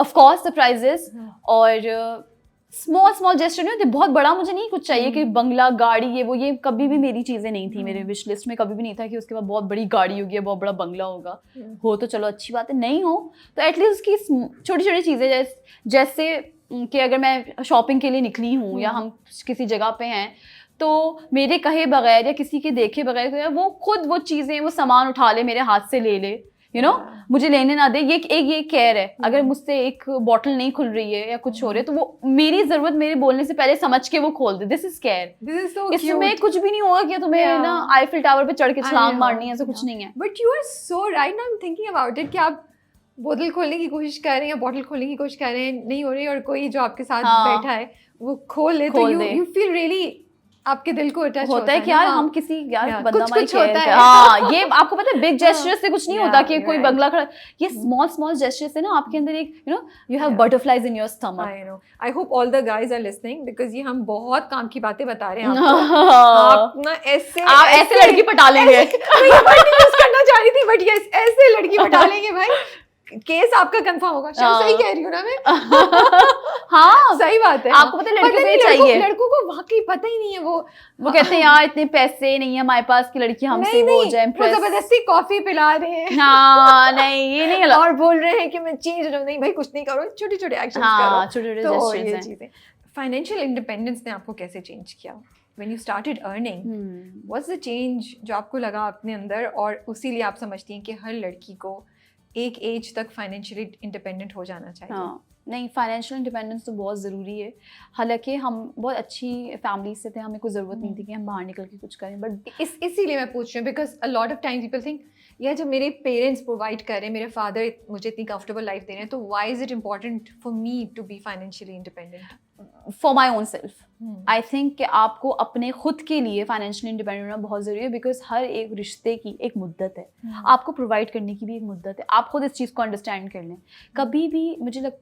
of course surprises, और स्मॉल जेस्चर नहीं होते, बहुत बड़ा मुझे नहीं कुछ चाहिए कि बंगला, गाड़ी, ये वो, ये कभी भी मेरी चीज़ें नहीं थी। मेरे विश लिस्ट में कभी भी नहीं था कि उसके बाद बहुत बड़ी गाड़ी होगी, बहुत बड़ा बंगला होगा। हो तो चलो अच्छी बात है, नहीं हो तो एटलीस्ट उसकी छोटी छोटी चीज़ें, जैसे कि अगर मैं शॉपिंग के लिए निकली हूँ या हम किसी जगह पे हैं, तो मेरे कहे बगैर या किसी के देखे बगैर वो खुद वो चीज़ें, वो सामान उठा ले, मेरे हाथ से ले ले, यू नो, मुझे लेने ना दे। ये केयर है। अगर मुझसे एक बॉटल नहीं खुल रही है या कुछ हो रहा है, तो वो मेरी जरूरत मेरे बोलने से पहले समझ के वो खोल दे। This is care. इसमें कुछ भी नहीं होगा कि तुम्हें ना आईफिल टावर पे चढ़ के छलांग मारनी है, ऐसा कुछ नहीं है। But you are so right, I am thinking about it कि आप बोतल खोलने की कोशिश कर रहे हैं या बॉटल खोलने की कोशिश कर रहे हैं, नहीं हो रही, और कोई जो आपके साथ बैठा है वो खोल ले, तो यू फील रियली, आपके दिल को अटैच होता है कि यार हम किसी यार कुछ होता है। हाँ, ये आपको पता है बिग जेस्चर से कुछ नहीं होता कि कोई बंगला खड़ा, ये स्मॉल जेस्चर से ना आपके अंदर एक you have butterflies in your stomach. I hope all the guys are listening, because ये हम बहुत काम की बातें बता रहे हैं आपको। आप ना ऐसे लड़की पटा लेंगे। मैं ये वर्ड यूज करना चाह रही थी, बट यस, ऐसे लड़की पटा लेंगे भाई, केस आपका कंफर्म होगा। सही कह रही हूँ ना मैं? हाँ सही बात है। आपको पता है लड़कों को चाहिए, लड़कों को वाकई पता ही नहीं है। वो कहते हैं यार इतने पैसे नहीं है हमारे पास कि लड़की हमसे वो हो जाए इम्प्रेस। वो जबरदस्ती कॉफी पिला रहे हैं। हाँ नहीं, ये नहीं और बोल रहे हैं कि मैं चेंज नहीं भाई, कुछ नहीं करो, छोटे छोटे एक्शंस करो। छोटे छोटे जेस्चर्स हैं। फाइनेंशियल इंडिपेंडेंस ने आपको कैसे चेंज किया? When you started earning, what's the change जो आपको लगा अपने अंदर, और उसी लिए आप समझती हैं कि हर लड़की को एक एज तक फाइनेंशियली इंडिपेंडेंट हो जाना चाहिए? हाँ, नहीं, फाइनेंशियल इंडिपेंडेंस तो बहुत ज़रूरी है। हालांकि हम बहुत अच्छी फैमिली से थे, हमें कोई ज़रूरत नहीं थी कि हम बाहर निकल के कुछ करें, बट इसीलिए मैं पूछ रही हूँ because a lot of time people think यार जब मेरे पेरेंट्स प्रोवाइड कर रहे हैं, मेरे फादर मुझे इतनी कंफर्टेबल लाइफ दे रहे हैं, तो why is it important for me to be financially independent? For my own self I think कि आपको अपने खुद के लिए फाइनेंशियली इंडिपेंडेंट होना बहुत ज़रूरी है, बिकॉज हर एक रिश्ते की एक मुद्दत है, आपको प्रोवाइड करने की भी एक मुद्दत है। आप खुद इस चीज़ को अंडरस्टैंड कर लें। कभी भी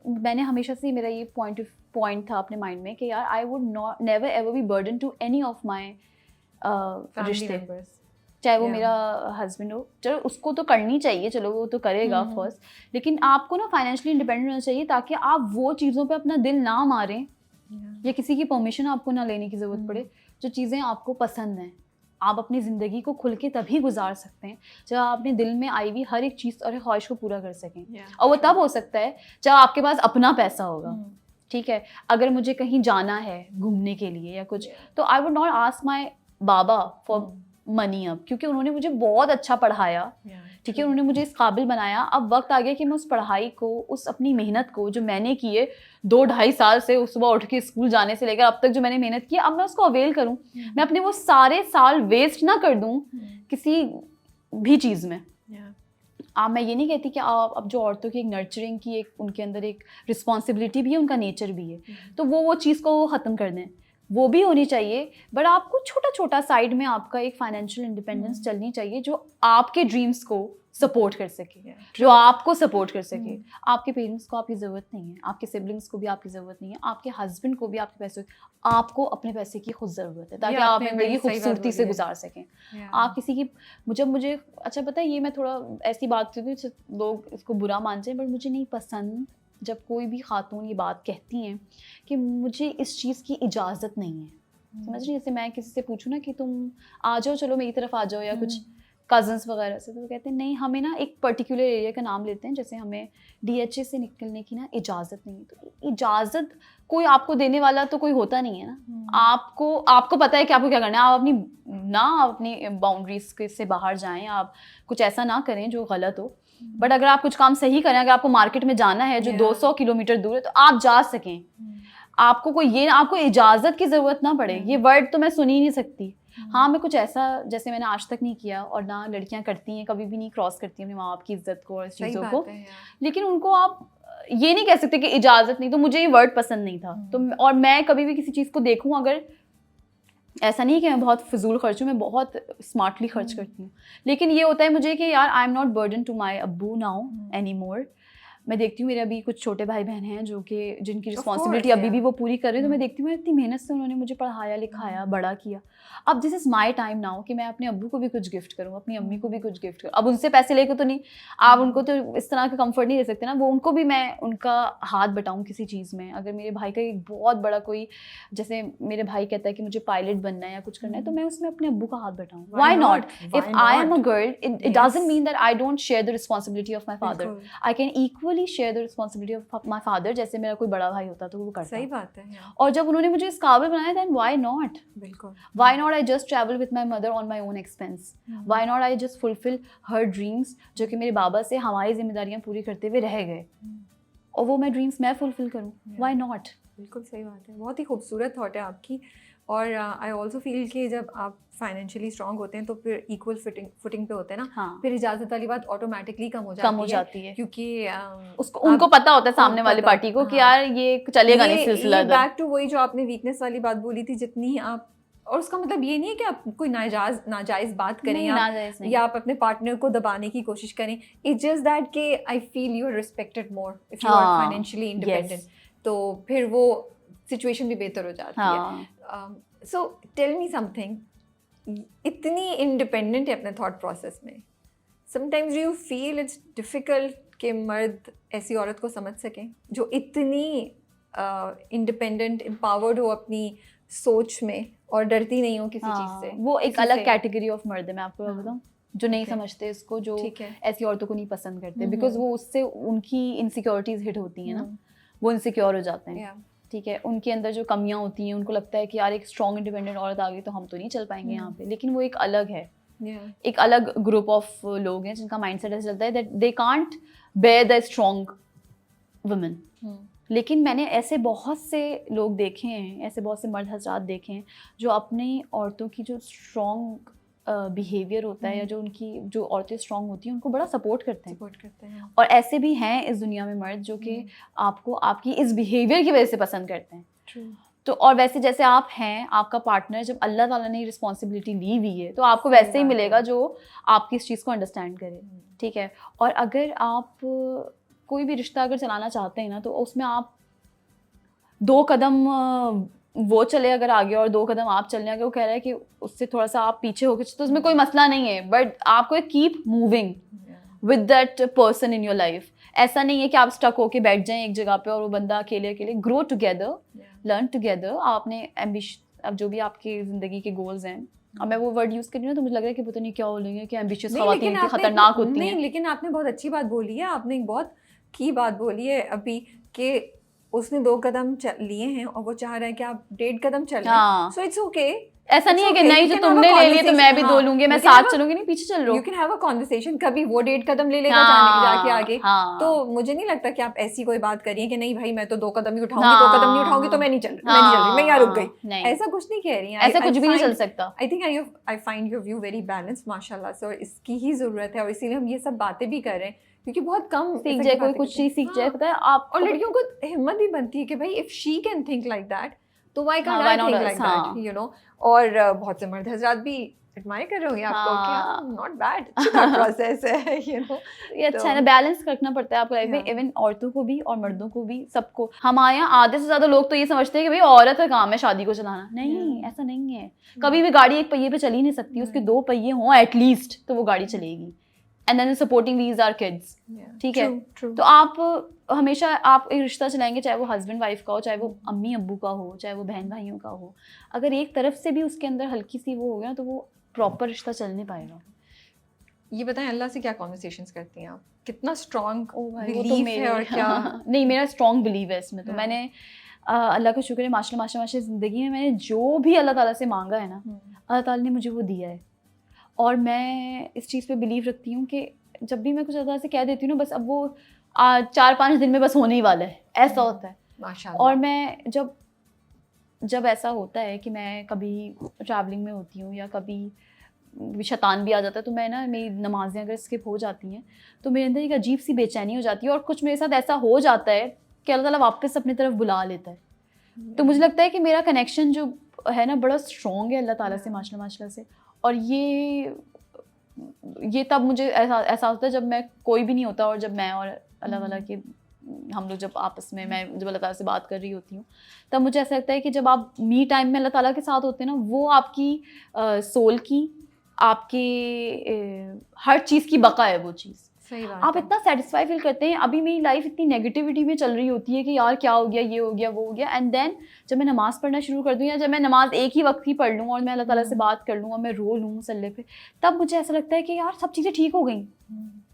मैंने हमेशा से मेरा ये पॉइंट था अपने माइंड में कि यार I would not never ever be burden to any of my रिश्ते, चाहे वो मेरा हस्बैंड हो। चलो उसको तो करनी चाहिए, चलो वो तो करेगा फर्स्ट, लेकिन आपको ना फाइनेंशियली इंडिपेंडेंट होना चाहिए ताकि आप वो चीज़ों पे अपना दिल ना मारें या किसी की परमिशन आपको ना लेने की ज़रूरत पड़े। जो चीज़ें आपको पसंद हैं, आप अपनी ज़िंदगी को खुल के तभी गुजार सकते हैं जब आप अपने दिल में आई हुई हर एक चीज़ और ख्वाहिश को पूरा कर सकें। और वो तब हो सकता है जब आपके पास अपना पैसा होगा। ठीक है, अगर मुझे कहीं जाना है घूमने के लिए या कुछ, तो आई would not ask my Baba for money अब, क्योंकि उन्होंने मुझे बहुत अच्छा पढ़ाया, ठीक है, उन्होंने मुझे इस काबिल बनाया। अब वक्त आ गया कि मैं उस पढ़ाई को, उस अपनी मेहनत को जो मैंने की है 2-2.5 साल से, उस सुबह उठ के स्कूल जाने से लेकर अब तक जो मैंने मेहनत की है, अब मैं उसको अवेल करूं। मैं अपने वो सारे साल वेस्ट ना कर दूं किसी भी चीज़ में। मैं ये नहीं कहती कि आप अब जो औरतों की एक नर्चरिंग की एक उनके अंदर एक रिस्पॉन्सिबिलिटी भी है, उनका नेचर भी है, तो वो चीज़ को ख़त्म कर दें, वो भी होनी चाहिए। बट आपको छोटा छोटा साइड में आपका एक फाइनेंशियल इंडिपेंडेंस चलनी चाहिए जो आपके ड्रीम्स को सपोर्ट कर सके, जो आपको सपोर्ट कर सके। आपके पेरेंट्स को आपकी ज़रूरत नहीं है, आपके सिबलिंग्स को भी आपकी ज़रूरत नहीं है, आपके हस्बैंड को भी आपके पैसे, आपको अपने पैसे की खुद ज़रूरत है ताकि आप ज़िंदगी खूबसूरती से गुजार सकें। आप किसी की मुझे अच्छा पता है, ये मैं थोड़ा ऐसी बात करती हूँ, लोग इसको बुरा मान जाए, बट मुझे नहीं पसंद जब कोई भी खातून ये बात कहती हैं कि मुझे इस चीज़ की इजाज़त नहीं है। समझ रही, जैसे मैं किसी से पूछूँ ना कि तुम आ जाओ, चलो मेरी तरफ आ जाओ, या कुछ कज़न्स वगैरह से, तो वो कहते हैं नहीं, हमें ना एक पर्टिकुलर एरिया का नाम लेते हैं, जैसे हमें DHA से निकलने की ना इजाज़त नहीं है। तो इजाज़त कोई आपको देने वाला तो कोई होता नहीं है ना। आपको पता है कि आपको क्या करना है। आप अपनी बाउंड्रीज से बाहर जाएं, आप कुछ ऐसा ना करें जो गलत हो। बट अगर आप कुछ काम सही करें, अगर आपको मार्केट में जाना है जो 200 किलोमीटर दूर है, तो आप जा सकें। आपको इजाज़त की ज़रूरत ना पड़े। ये वर्ड तो मैं सुन ही नहीं सकती। हाँ, मैं कुछ ऐसा जैसे मैंने आज तक नहीं किया, और ना लड़कियां करती हैं, कभी भी नहीं क्रॉस करती हैं अपने माँ बाप की इज्जत को और इस चीज़ों को। लेकिन उनको आप ये नहीं कह सकते कि इजाज़त नहीं। तो मुझे ये वर्ड पसंद नहीं था। तो और मैं कभी भी किसी चीज़ को देखूँ, अगर ऐसा नहीं कि मैं बहुत फिजूल खर्च हूँ, मैं बहुत स्मार्टली खर्च करती हूँ, लेकिन ये होता है मुझे कि यार I am not burden to my अब्बू नाउ एनी मोर। मैं देखती हूँ मेरे अभी कुछ छोटे भाई बहन हैं जिनकी रिस्पॉन्सिबिलिटी अभी भी वो पूरी कर रहे हैं, तो मैं देखती हूँ इतनी मेहनत से उन्होंने मुझे पढ़ाया लिखाया, बड़ा किया। अब this is my time now कि मैं अपने अब्बू को भी कुछ गिफ्ट करूँ, अपनी अम्मी को भी कुछ गिफ्ट करूँ। अब उनसे पैसे लेकर तो नहीं, आप उनको तो इस तरह का कंफर्ट नहीं दे सकते ना, वो उनको भी मैं उनका हाथ बटाऊँ किसी चीज़ में। अगर मेरे भाई का एक बहुत बड़ा कोई, जैसे मेरे भाई कहता है कि मुझे पायलट बनना है या कुछ करना है, तो मैं उसमें अपने अब्बू का हाथ बटाऊँ। Why not? If I am a girl, it doesn't mean that I don't share the responsibility of my father. I can equally share the responsibility of my father. जैसे मेरा कोई बड़ा भाई होता तो वो करता। सही बात है। और जब उन्होंने मुझे इस काबिल बनाया, देन व्हाई नॉट? बिल्कुल, why not I just travel with my mother on my own expense? Why not I just fulfil her dreams, जो कि मेरे बाबा से हमारी जिम्मेदारियां पूरी करते हुए रह गए, और वो मैं ड्रीम्स मैं फुलफिल करूँ। Why not? बिल्कुल सही बात है। बहुत ही खूबसूरत थॉट है आपकी। और आई ऑल्सो फील कि जब आप फाइनेंशियली स्ट्रांग होते हैं तो फिर इक्वल फुटिंग पे होते हैं ना। हाँ, फिर इजाज़त वाली बात ऑटोमेटिकली कम हो जाती है क्योंकि उनको पता होता है सामने वाली पार्टी को कि यार ये चलेगा नहीं सिलसिला। बैक टू वही जो आपने वीकनेस वाली बात बोली थी, जितनी आप, और उसका मतलब ये नहीं है कि आप कोई नाजायज़ बात करें या आप अपने पार्टनर को दबाने की कोशिश करें। इट्स जस्ट दैट कि I feel you are respected more if you are financially independent, तो फिर वो सिचुएशन भी बेहतर हो जाती है। सो टेल मी समथिंग, इतनी इंडिपेंडेंट है अपने थॉट प्रोसेस में, sometimes do you feel it's difficult कि मर्द ऐसी औरत को समझ सकें जो इतनी इंडिपेंडेंट एम्पावर्ड हो अपनी सोच में और डरती नहीं हो किसी चीज़ से? वो एक अलग कैटेगरी ऑफ मर्द है, मैं आपको बताऊँ, जो नहीं समझते इसको, जो ऐसी औरतों को नहीं पसंद करते, बिकॉज वो उससे उनकी इनसिक्योरिटीज हिट होती हैं ना, वो इनसिक्योर हो जाते हैं। ठीक है, उनके अंदर जो कमियां होती हैं, उनको लगता है कि यार एक स्ट्रॉन्ग इंडिपेंडेंट औरत आ गई तो हम तो नहीं चल पाएंगे यहाँ पे, लेकिन वो एक अलग है, एक अलग ग्रुप ऑफ लोग हैं जिनका माइंडसेट ऐसा चलता है that they can't bear the strong women. लेकिन मैंने ऐसे बहुत से लोग देखे हैं, ऐसे बहुत से मर्द हजरात देखे हैं जो अपनी औरतों की जो स्ट्रॉन्ग बिहेवियर होता है या जो उनकी जो औरतें स्ट्रॉन्ग होती हैं उनको बड़ा सपोर्ट करते हैं। और ऐसे भी हैं इस दुनिया में मर्द जो कि आपको आपकी इस बिहेवियर की वजह से पसंद करते हैं। तो और वैसे जैसे आप हैं, आपका पार्टनर, जब अल्लाह ताला ने रिस्पॉन्सिबिलिटी ली हुई है तो आपको वैसे ही मिलेगा जो आपकी इस चीज़ को अंडरस्टैंड करे, ठीक है। और अगर आप कोई भी रिश्ता अगर चलाना चाहते हैं ना तो उसमें आप 2 कदम वो चले अगर आगे और 2 कदम आप चलने आगे, वो कह रहा है कि उससे थोड़ा सा आप पीछे हो गए तो उसमें कोई मसला नहीं है, बट आपको keep moving with that person in your life. ऐसा नहीं है कि आप स्टक होके बैठ जाएं एक जगह पे और वो बंदा अकेले अकेले। Grow together, learn together. आपने अब जो भी आपकी ज़िंदगी के गोल्स हैं, अब मैं वो वर्ड यूज़ कर रही हूँ तो मुझे लग रहा है कि पता नहीं क्या बोलेंगे कि एम्बिशियस ख़वातीन की खतरनाक होती हैं। लेकिन आपने बहुत अच्छी बात बोली है, आपने एक बहुत की बात बोली है अभी कि उसने 2 कदम लिए हैं और वो चाह रहा है कि आप 1.5 कदम चलें। So it's okay. ऐसा नहीं है कि नहीं जो तुमने ले लिए तो मैं भी 2 लूंगी, मैं साथ चलूंगी, नहीं पीछे चल रहा हूँ। You can have a conversation. कभी वो 1.5 कदम ले लेगा जाके आगे, तो मुझे नहीं लगता कि आप ऐसी कोई बात करिए कि नहीं भाई मैं तो 2 कदम ही उठाऊंगी, 2 कदम नहीं उठाऊंगी तो मैं नहीं चल रही, मैं यहाँ रुक गई। ऐसा कुछ नहीं कह रही है, ऐसा कुछ भी नहीं चल सकता। I think I find your view very balanced माशाल्लाह से, और इसकी ही जरूरत है और इसीलिए हम ये सब बातें भी कर रहे हैं क्योंकि बहुत कम सीख जाए कोई कुछ चीज सीख जाए, पता है आप। और लड़कियों को हिम्मत भी बनती है कि भाई if she can think like that तो why can't I think like that, you know. और बहुत से मर्द हजरात भी एडमायर कर रहे होंगे आपको कि नॉट बैड, अच्छा प्रोसेस है, यू नो। ये अच्छा है ना, बैलेंस रखना पड़ता है आपको लाइफ में, इवन औरतों को भी और मर्दों को भी, सबको। हमारे यहाँ आधे से ज्यादा लोग तो ये समझते हैं कि भाई औरत का काम है शादी को चलाना। नहीं, ऐसा नहीं है। कभी भी गाड़ी एक पहिए पे चल ही नहीं सकती, उसके 2 पहिए हों एटलीस्ट तो वो गाड़ी चलेगी। And then supporting these are kids, ठीक है। तो आप हमेशा आप एक रिश्ता चलाएंगे, चाहे वो हस्बैंड वाइफ का हो, चाहे वो अम्मी अब्बू का हो, चाहे वो बहन भाइयों का हो, अगर एक तरफ से भी उसके अंदर हल्की सी वो हो गया तो वो प्रॉपर रिश्ता चल नहीं पाएगा। ये बताएं अल्लाह से क्या कॉन्वर्सेशंस करती हैं आप, कितना स्ट्रॉन्ग बिलीफ है और क्या? नहीं, मेरा स्ट्रॉन्ग बिलीव है इसमें। तो मैंने अल्लाह का शुक्र है माशाल्लाह ज़िंदगी में मैंने जो भी अल्लाह ताला से मांगा है ना, अल्लाह ताला ने मुझे वो दिया है। और मैं इस चीज़ पे बिलीव रखती हूँ कि जब भी मैं कुछ अल्लाह से कह देती हूँ ना, बस अब वो 4-5 दिन में बस होने ही वाला है, ऐसा होता है माशाल्लाह। और मैं जब ऐसा होता है कि मैं कभी ट्रैवलिंग में होती हूँ या कभी शैतान भी आ जाता है तो मैं ना, मेरी नमाज़ें अगर स्किप हो जाती हैं तो मेरे अंदर एक अजीब सी बेचैनी हो जाती है और कुछ मेरे साथ ऐसा हो जाता है कि अल्लाह ताला वापस अपनी तरफ बुला लेता है। तो मुझे लगता है कि मेरा कनेक्शन जो है ना बड़ा स्ट्रॉन्ग है अल्लाह ताला से माशाल्लाह से। और ये तब मुझे ऐसा होता है जब मैं कोई भी नहीं होता और जब मैं और अल्लाह ताला के हम लोग जब आपस में, मैं जब अल्लाह ताला से बात कर रही होती हूँ, तब मुझे ऐसा लगता है कि जब आप मी टाइम में अल्लाह ताला के साथ होते हैं ना, वो आपकी सोल की, आपके हर चीज़ की बका है वो चीज़। सही बात आप इतना सेटिस्फाई फील करते हैं। अभी मेरी लाइफ इतनी नेगेटिविटी में चल रही होती है कि यार क्या हो गया, ये हो गया, वो हो गया, एंड देन जब मैं नमाज़ पढ़ना शुरू कर दूँ या जब मैं नमाज़ एक ही वक्त ही पढ़ लूँ और मैं अल्लाह ताला से बात कर लूँ और मैं रो लूँ मुसल्ले पे, तब मुझे ऐसा लगता है कि यार सब चीज़ें ठीक हो गई,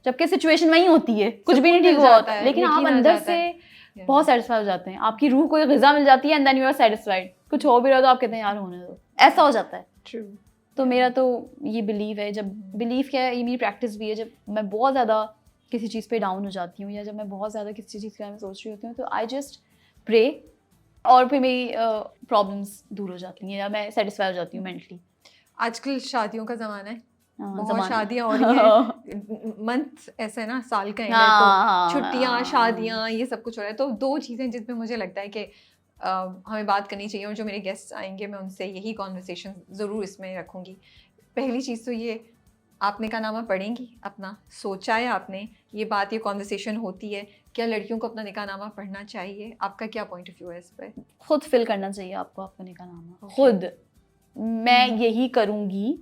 जबकि सिचुएशन वही होती है, कुछ भी नहीं ठीक हुआ होता है, लेकिन आप अंदर से बहुत सेटिस्फाई हो जाते हैं, आपकी रूह को एक ग़िज़ा मिल जाती है and then you are satisfied. कुछ हो भी रहा तो आप कहते हैं यार होने दो, ऐसा हो जाता है। ट्रू। तो मेरा तो ये बिलीव है, जब बिलीव क्या है, ये मेरी प्रैक्टिस भी है, जब मैं बहुत ज़्यादा किसी चीज़ पे डाउन हो जाती हूँ या जब मैं बहुत ज़्यादा किसी चीज़ के बारे में सोच रही होती हूँ तो आई जस्ट प्रे और फिर मेरी प्रॉब्लम्स दूर हो जाती हैं या मैं सेटिस्फाई हो जाती हूँ मेंटली। आजकल शादियों का ज़माना है, बहुत शादियाँ हो रही हैं, मंथ ऐसा है ना, साल का एंड है तो छुट्टियाँ, शादियाँ, ये सब कुछ हो रहा है। तो 2 चीज़ें जिसमें मुझे लगता है कि हमें बात करनी चाहिए और जो मेरे गेस्ट आएंगे मैं उनसे यही कॉन्वर्सेशन ज़रूर इसमें रखूँगी। पहली चीज़ तो ये, आप निकाहनामा पढ़ेंगी अपना? सोचा है आपने ये बात, ये कॉन्वर्सेशन होती है, क्या लड़कियों को अपना निकाहनामा पढ़ना चाहिए? आपका क्या पॉइंट ऑफ व्यू है इस पर? खुद फिल करना चाहिए आपको आपका निकाहनामा, खुद। मैं यही करूँगी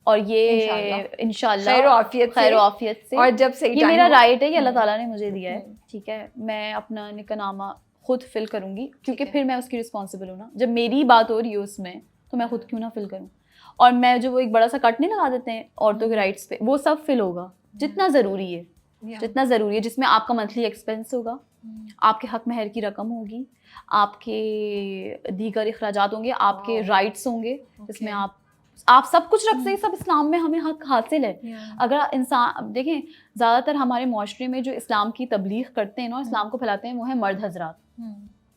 और ये इंशाल्लाह खैर आफियत से, और जब सही ये मेरा राइट है, ये अल्लाह ताला ने मुझे दिया है, ठीक है। मैं अपना निकाहनामा खुद फिल करूँगी क्योंकि फिर मैं उसकी रिस्पॉन्सिबल हूँ ना। जब मेरी बात हो रही है उसमें तो मैं खुद क्यों ना फिल करूँ। और मैं जो वो एक बड़ा सा कट नहीं लगा देते हैं औरतों के राइट्स पे, वो सब फिल होगा जितना ज़रूरी है, जितना ज़रूरी है, जिसमें आपका मंथली एक्सपेंस होगा, आपके हक महर की रकम होगी, आपके दीगर अखराजात होंगे, आपके राइट्स होंगे जिसमें आप सब कुछ रख सकते, सब इस्लाम में हमें हक हासिल है। अगर इंसान देखें, ज़्यादातर हमारे माशरे में जो इस्लाम की तबलीग करते हैं ना, इस्लाम को फैलाते हैं, वो है मर्द हजरात।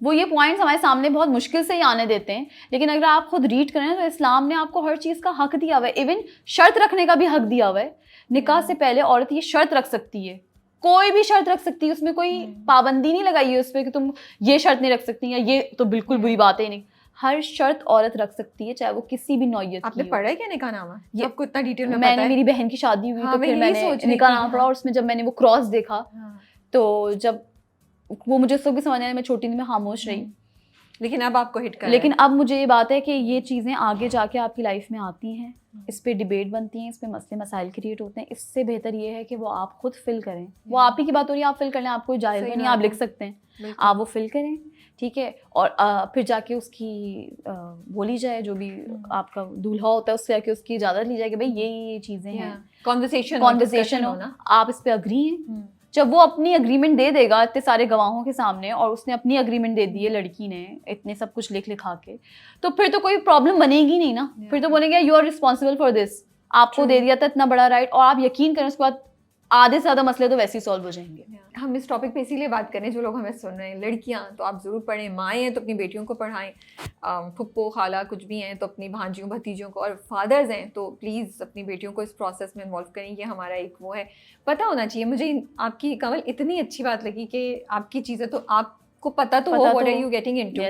वो ये पॉइंट्स हमारे सामने बहुत मुश्किल से ही आने देते हैं, लेकिन अगर आप खुद रीड करें तो इस्लाम ने आपको हर चीज़ का हक दिया हुआ है, इवन शर्त रखने का भी हक दिया हुआ है। निकाह से पहले औरत ये शर्त रख सकती है, कोई भी शर्त रख सकती है, उसमें कोई पाबंदी नहीं लगाई है उस पर कि तुम ये शर्त नहीं रख सकती, या ये तो बिल्कुल बुरी बात है नहीं। हर शर्त औरत रख सकती है, चाहे वो किसी भी नौयत की। आपने पढ़ा है क्या निकाहनामा? ये आपको इतना डिटेल में मैंने, मेरी बहन की शादी हुई तो फिर मैंने निकाहनामा पढ़ा, और उसमें जब मैंने वो क्रॉस देखा तो जब वो मुझे उसको भी समझ आया, मैं छोटी थी, मैं खामोश रही। लेकिन अब आपको हिट कर, लेकिन अब मुझे ये बात है कि ये चीज़ें आगे जाके आपकी लाइफ में आती हैं, इस पे डिबेट बनती हैं, इस पे मसले मसाइल क्रिएट होते हैं। इससे बेहतर ये है कि वो आप खुद फिल करें। वो आप ही की बात हो रही है, आप फिल कर लें, आपको जायज़ नहीं, आप लिख सकते हैं, आप वो फिल करें, ठीक है। और फिर जाके उसकी बोली जाए, जो भी आपका दूल्हा होता है उससे जाके उसकी इजाज़त ली जाए कि भाई ये चीज़ें हैं, कॉन्वर्सेशन हो, आप इस पे अग्री हैं। जब वो अपनी अग्रीमेंट दे देगा इतने सारे गवाहों के सामने, और उसने अपनी अग्रीमेंट दे दी है लड़की ने इतने सब कुछ लिख लिखा के, तो फिर तो कोई प्रॉब्लम बनेगी नहीं ना। फिर तो बोलेंगे you are responsible for this, आपको दे दिया था इतना बड़ा राइट, और आप यकीन करें उसके बाद आधे से ज़्यादा मसले तो वैसे ही सॉल्व हो जाएंगे। हम इस टॉपिक पे इसीलिए बात करें, जो लोग हमें सुन रहे हैं, लड़कियां तो आप ज़रूर पढ़ें, माएँ हैं तो अपनी बेटियों को पढ़ाएं, फुप्पो खाला कुछ भी हैं तो अपनी भांजियों भतीजों को, और फादर्स हैं तो प्लीज़ अपनी बेटियों को इस प्रोसेस में इन्वॉल्व करें। ये हमारा एक वो है, पता होना चाहिए। मुझे आपकी कमल इतनी अच्छी बात लगी कि आपकी चीज़ें तो आपको पता तो हो, what are you getting into.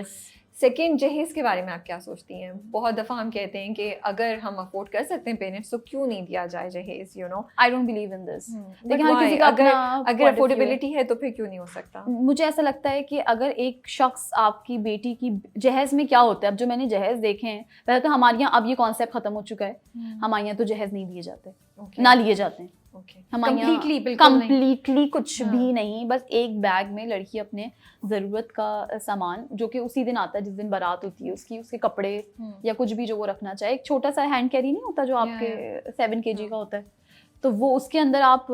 Second, जहेज़ के बारे में आप क्या सोचती हैं? बहुत दफ़ा हम कहते हैं कि अगर हम अफोर्ड कर सकते हैं पेरेंट्स, तो क्यों नहीं दिया जाए जहेज़, you know. I don't believe in this. लेकिन हर किसी का अगर अफोर्डेबिलिटी है तो फिर क्यों नहीं हो सकता? मुझे ऐसा लगता है कि अगर एक शख्स आपकी बेटी की, जहेज़ में क्या होता है, अब जो मैंने जहेज़ देखे हैं, पहले तो हमारे यहाँ अब ये कॉन्सेप्ट खत्म हो चुका है, हमारे यहाँ तो जहेज़ नहीं दिए जाते, ना लिए जाते हैं। कंप्लीटली कुछ भी नहीं, बस एक बैग में लड़की अपने ज़रूरत का सामान, जो कि उसी दिन आता है जिस दिन बारात होती है उसकी, उसके कपड़े या कुछ भी जो वो रखना चाहे, एक छोटा सा हैंड कैरी नहीं होता जो आपके 7 kg का होता है, तो वो उसके अंदर आप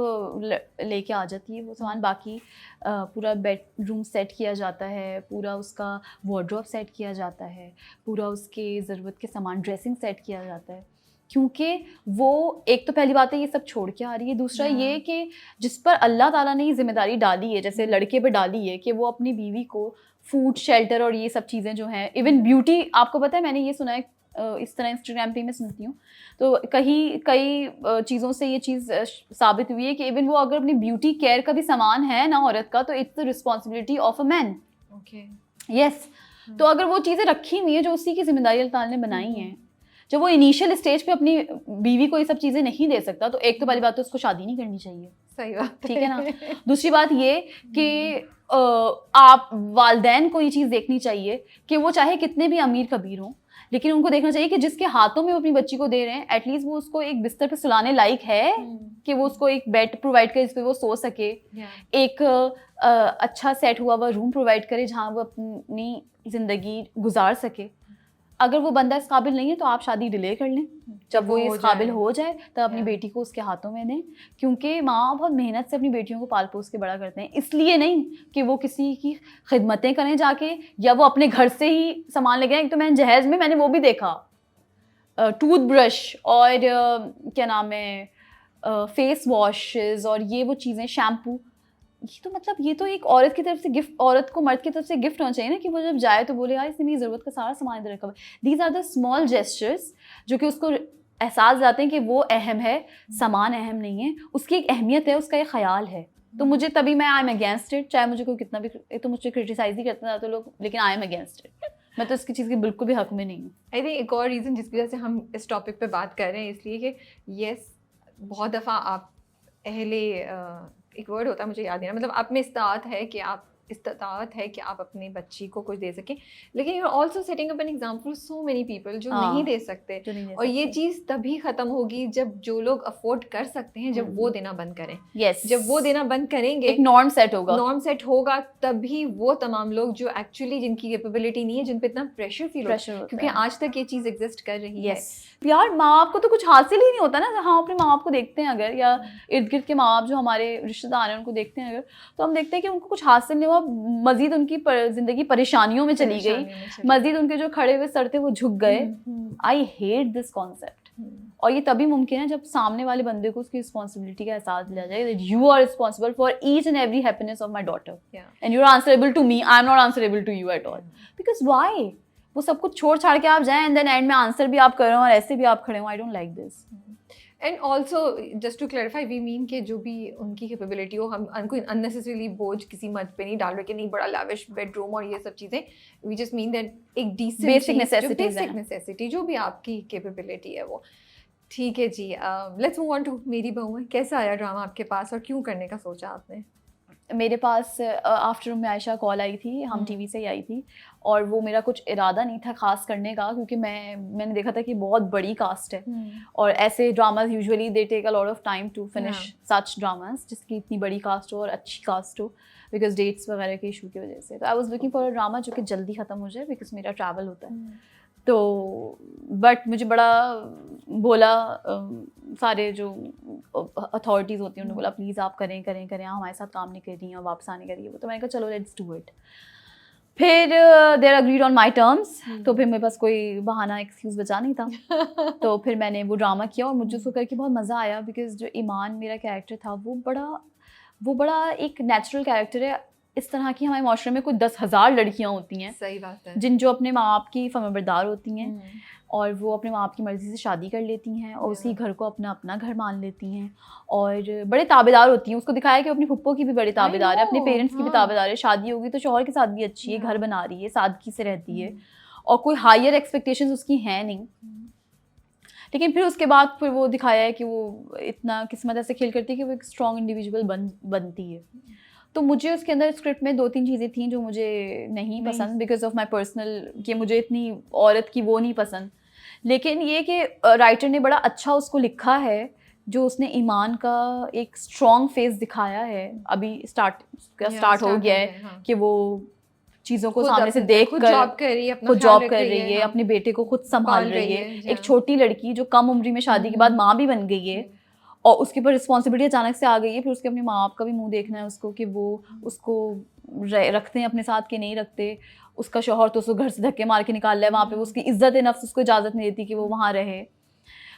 लेके आ जाती है वो सामान। बाकी पूरा बेडरूम सेट किया जाता है, पूरा उसका वार्डरोब सेट किया जाता है, पूरा उसके ज़रूरत के सामान, ड्रेसिंग सेट किया जाता है, क्योंकि वो एक तो पहली बात है ये सब छोड़ के आ रही है। दूसरा ये कि जिस पर अल्लाह ताला ने ये जिम्मेदारी डाली है, जैसे लड़के पर डाली है कि वो अपनी बीवी को फूड, शेल्टर और ये सब चीज़ें जो हैं, इवन ब्यूटी, आपको पता है मैंने ये सुना है, इस तरह इंस्टाग्राम पे मैं सुनती हूँ तो कई चीज़ों से ये चीज़ साबित हुई है कि इवन वो अगर अपनी ब्यूटी केयर का भी सामान है ना औरत का, तो it's the responsibility of a man. Yes, तो अगर वो चीज़ें रखी हुई हैं जो उसी की जिम्मेदारी अल्लाह ताला ने बनाई हैं, जब वो इनिशियल स्टेज पे अपनी बीवी को ये सब चीज़ें नहीं दे सकता, तो एक तो पहली बात तो उसको शादी नहीं करनी चाहिए। सही बात, ठीक है ना। दूसरी बात ये कि आप वालिदैन को ये चीज़ देखनी चाहिए कि वो चाहे कितने भी अमीर कबीर हों, लेकिन उनको देखना चाहिए कि जिसके हाथों में वो अपनी बच्ची को दे रहे हैं, एटलीस्ट वो उसको एक बिस्तर पे सुलाने लायक है कि वो उसको एक बेड प्रोवाइड करे जिस पे वो सो सके, एक अच्छा सेट हुआ हुआ रूम प्रोवाइड करे जहाँ वो अपनी ज़िंदगी गुजार सके। अगर वो बंदा इस काबिल नहीं है तो आप शादी डिले कर लें, जब वो इस काबिल हो जाए तब अपनी बेटी को उसके हाथों में दें, क्योंकि माँ बहुत मेहनत से अपनी बेटियों को पाल पोस के बड़ा करते हैं। इसलिए नहीं कि वो किसी की खिदमतें करें जाके, या वो अपने घर से ही सामान ले गए। एक तो मैंने जहेज़ में मैंने वो भी देखा, टूथब्रश और क्या नाम है, फेस वॉशेस और ये वो चीज़ें, शैम्पू, ये तो मतलब ये तो एक औरत की तरफ से गिफ्ट, औरत को मर्द की तरफ से गिफ्ट होना चाहिए ना, कि वो जब जाए तो बोले यार इसने मेरी ज़रूरत का सारा सामान इधर रखा हुआ है। These are the small gestures जो कि उसको एहसास जाते हैं कि वो अहम है, सामान अहम नहीं है, उसकी एक अहमियत है, उसका एक ख्याल है। तो मुझे तभी मैं आई एम अगेंस्ट इट, चाहे मुझे कोई कितना भी, तो मुझे क्रिटिसाइज ही करते हैं तो लोग, लेकिन आई एम अगेंस्ट इट। मैं तो इसकी चीज़ की बिल्कुल भी हक में नहीं हूँ। आई थिंक एक और रीज़न जिसकी वजह से हम इस टॉपिक पे बात कर रहे हैं, इसलिए कि येस, बहुत दफ़ा आप एक वर्ड होता है मुझे याद नहीं है, मतलब आप में इस्तात है कि आप अपनी बच्ची को कुछ दे सकें, लेकिन you are also setting up an example so many people जो नहीं दे सकते, और ये चीज़ तभी ख़त्म होगी जब जो लोग अफोर्ड कर सकते हैं जब वो देना बंद करें। जब वो देना बंद करेंगे, एक नॉर्म सेट होगा, तभी वो तमाम लोग जो एक्चुअली जिनकी कैपेबिलिटी नहीं है, जिन पे इतना प्रेशर फील होता है, क्योंकि आज तक ये चीज़ एग्जिस्ट कर रही है। यार माँ बाप को तो कुछ हासिल ही नहीं होता ना। हम अपने माँ बाप को देखते हैं अगर, या इर्द गिर्द के माँ बाप जो हमारे रिश्तेदार हैं उनको देखते हैं अगर, तो हम देखते हैं कि उनको कुछ हासिल नहीं हुआ, अब मजीद उनकी जिंदगी परेशानियों में चली गई, मजीद उनके जो खड़े हुए सर थे वो झुक गए। I hate this concept. और ये तभी मुमकिन है जब सामने वाले बंदे को उसकी रिस्पॉन्सिबिलिटी का एहसास दिया जाए that you are responsible for each and every happiness of my daughter and you are answerable to me, I am not answerable to you at all. Because why वो सब कुछ छोड़ छाड़ के आप जाएं एंड देन एंड में answer भी आप करें और ऐसे भी आप खड़े हो। I don't like this. And also just to clarify, we mean कि जो भी उनकी कैपेबिलिटी हो, हम उनको अननेसेसरीली बोझ किसी मत पे नहीं डाल रहे कि नहीं बड़ा लाविश बेडरूम और ये सब चीज़ें। वी जस्ट मीन दैट एक डिसेंट बेसिक नेसेसिटी जो भी आपकी कैपेबिलिटी है वो ठीक है जी। लेट्स मूव ऑन टू मेरी बहू है। कैसा आया ड्रामा आपके पास और क्यों करने का सोचा आपने? मेरे पास आफ्टर में आयशा कॉल आई थी, हम टीवी से ही आई थी, और वो मेरा कुछ इरादा नहीं था खास करने का, क्योंकि मैंने देखा था कि बहुत बड़ी कास्ट है और ऐसे dramas usually they take a lot of time to finish such dramas जिसकी इतनी बड़ी कास्ट हो और अच्छी कास्ट हो, बिकॉज डेट्स वगैरह के इशू की वजह से। तो I was looking for a drama जो कि जल्दी ख़त्म हो जाए, बिकॉज मेरा ट्रैवल होता है। तो बट मुझे बड़ा बोला, सारे जो अथॉरिटीज़ होती हैं उन्होंने बोला प्लीज़ आप करें, हमारे साथ काम नहीं कर रही हैं और वापस आने करिए। तो मैंने कहा चलो लेट्स डू इट। फिर they're agreed on my terms, तो फिर मेरे पास कोई बहाना एक्सक्यूज़ बचा नहीं था। तो फिर मैंने वो ड्रामा किया और मुझे उसको करके बहुत मज़ा आया, बिकॉज जो ईमान मेरा कैरेक्टर था वो बड़ा एक नेचुरल कैरेक्टर है। इस तरह की हमारे माशरे में कोई 10,000 लड़कियां होती हैं, सही बात है, जो अपने माँ बाप की फर्माबरदार होती हैं और वो अपने माँ बाप की मर्ज़ी से शादी कर लेती हैं और उसी घर को अपना घर मान लेती हैं और बड़े ताबेदार होती हैं। उसको दिखाया कि अपनी फुप्पो की भी बड़ी ताबेदार है, अपने पेरेंट्स की भी ताबेदार है, शादी होगी तो शौहर के साथ भी अच्छी है, घर बना रही है, सादगी से रहती है और कोई हायर एक्सपेक्टेशंस उसकी हैं नहीं। लेकिन फिर उसके बाद फिर वो दिखाया है कि वो इतना किस्मत ऐसे खेल करती है कि वो एक स्ट्रॉन्ग इंडिविजुअल बनती है। तो मुझे उसके अंदर स्क्रिप्ट में 2-3 चीज़ें थी जो मुझे नहीं पसंद, बिकॉज ऑफ माई पर्सनल, कि मुझे इतनी औरत की वो नहीं पसंद। लेकिन ये कि राइटर ने बड़ा अच्छा उसको लिखा है, जो उसने ईमान का एक स्ट्रॉन्ग फेस दिखाया है। अभी स्टार्ट हो गया है कि वो चीज़ों को सामने से देख कर जॉब कर रही है, अपने बेटे को खुद संभाल रही है। एक छोटी लड़की जो कम उम्र में शादी के बाद माँ भी बन गई है और उसके ऊपर रिस्पॉन्सिबिलिटी अचानक से आ गई है। फिर उसके अपने माँ बाप का भी मुंह देखना है उसको कि वो उसको रखते हैं अपने साथ के नहीं रखते। उसका शौहर तो उसको घर से धक्के मार के निकाल रहा है, वहाँ पे उसकी इज्जत नफ्स उसको इजाज़त नहीं देती कि वो वहाँ रहे।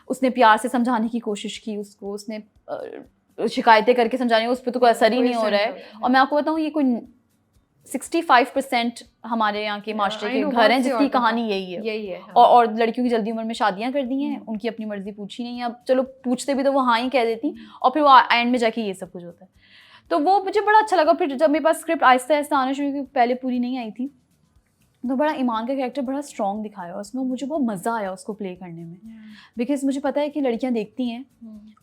उसने प्यार से समझाने की कोशिश की उसको, उसने शिकायतें करके समझाने, उस पर तो कोई असर ही नहीं हो रहा है। और मैं आपको बताऊँ, ये कोई 65% हमारे यहाँ के माशरे के घर हैं जिसकी कहानी यही है। और लड़कियों की जल्दी उम्र में शादियां कर दी हैं, उनकी अपनी मर्जी पूछी नहीं है। अब चलो पूछते भी तो वो हाँ ही कह देती और फिर वो एंड में जाके ये सब कुछ होता है। तो वो मुझे बड़ा अच्छा लगा। फिर जब मेरे पास स्क्रिप्ट आहिस्ता आहिस्ता आना शुरू हुई, पहले पूरी नहीं आई थी, तो बड़ा ईमान का कैरेक्टर बड़ा स्ट्रॉन्ग दिखाया और उसमें मुझे बहुत मज़ा आया उसको प्ले करने में, बिकॉज मुझे पता है कि लड़कियां देखती हैं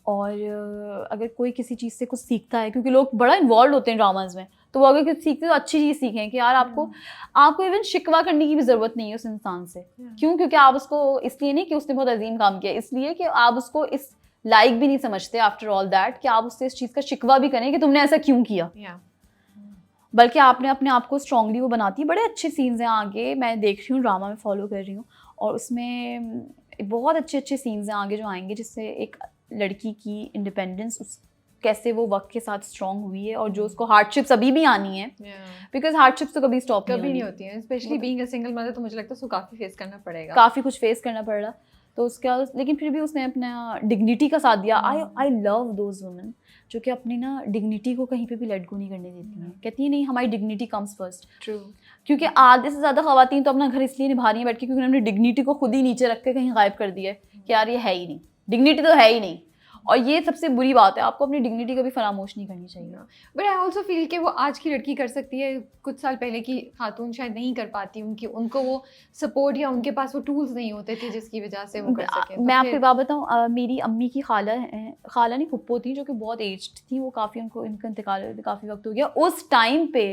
और अगर कोई किसी चीज़ से कुछ सीखता है, क्योंकि लोग बड़ा इन्वॉल्व होते हैं ड्रामाज में, तो वो अगर कुछ सीखते तो अच्छी चीज़ सीखें कि यार आपको इवन शिकवा करने की भी ज़रूरत नहीं है उस इंसान से। क्यों? क्योंकि आप उसको इसलिए नहीं कि उसने बहुत अजीम काम किया, इसलिए कि आप उसको इस लाइक भी नहीं समझते आफ्टर ऑल दैट कि आप उससे इस चीज़ का शिकवा भी करें कि तुमने ऐसा क्यों किया, बल्कि आपने अपने आप को स्ट्रांगली वो बनाती है। बड़े अच्छे सीन्स हैं आगे, मैं देख रही हूँ, ड्रामा में फॉलो कर रही हूँ और उसमें बहुत अच्छे सीन्स हैं आगे जो आएंगे, जिससे एक लड़की की इंडिपेंडेंस कैसे वो वक्त के साथ स्ट्रॉन्ग हुई है और जो उसको हार्डशिप्स अभी भी आनी है, बिकॉज हार्डशिप्स तो कभी स्टॉप नहीं होती हैं, specially being a single mother. तो मुझे लगता है उसको काफ़ी फेस करना पड़ेगा, काफ़ी कुछ फेस करना पड़ रहा। तो उसका, लेकिन फिर भी उसने अपना डिग्निटी का साथ दिया। आई लव दोज वुमेन जो कि अपनी ना डिग्निटी को कहीं पे भी लेट गो नहीं करने देती हैं, कहती है नहीं हमारी डिग्निटी कम्स फर्स्ट। ट्रू, क्योंकि आधे से ज़्यादा ख़वातीन तो अपना घर इसलिए निभा रही हैं बैठ के क्योंकि उन्होंने डिग्निटी को खुद ही नीचे रख के कहीं गायब कर दिया है कि यार ये है ही नहीं, डिग्निटी तो है ही नहीं। और ये सबसे बुरी बात है, आपको अपनी डिग्निटी कभी फरामोश नहीं करनी चाहिए। बट आई ऑल्सो फील कि वो आज की लड़की कर सकती है, कुछ साल पहले की खातून शायद नहीं कर पाती, उनको वो सपोर्ट या उनके पास वो टूल्स नहीं होते थे जिसकी वजह से वो कर सकें। मैं आपको बात बताऊँ, मेरी अम्मी की खाला नहीं फुप्पो थी जो कि बहुत एज्ड थी, वो काफ़ी इनका इंतकाल काफ़ी वक्त हो गया। उस टाइम पे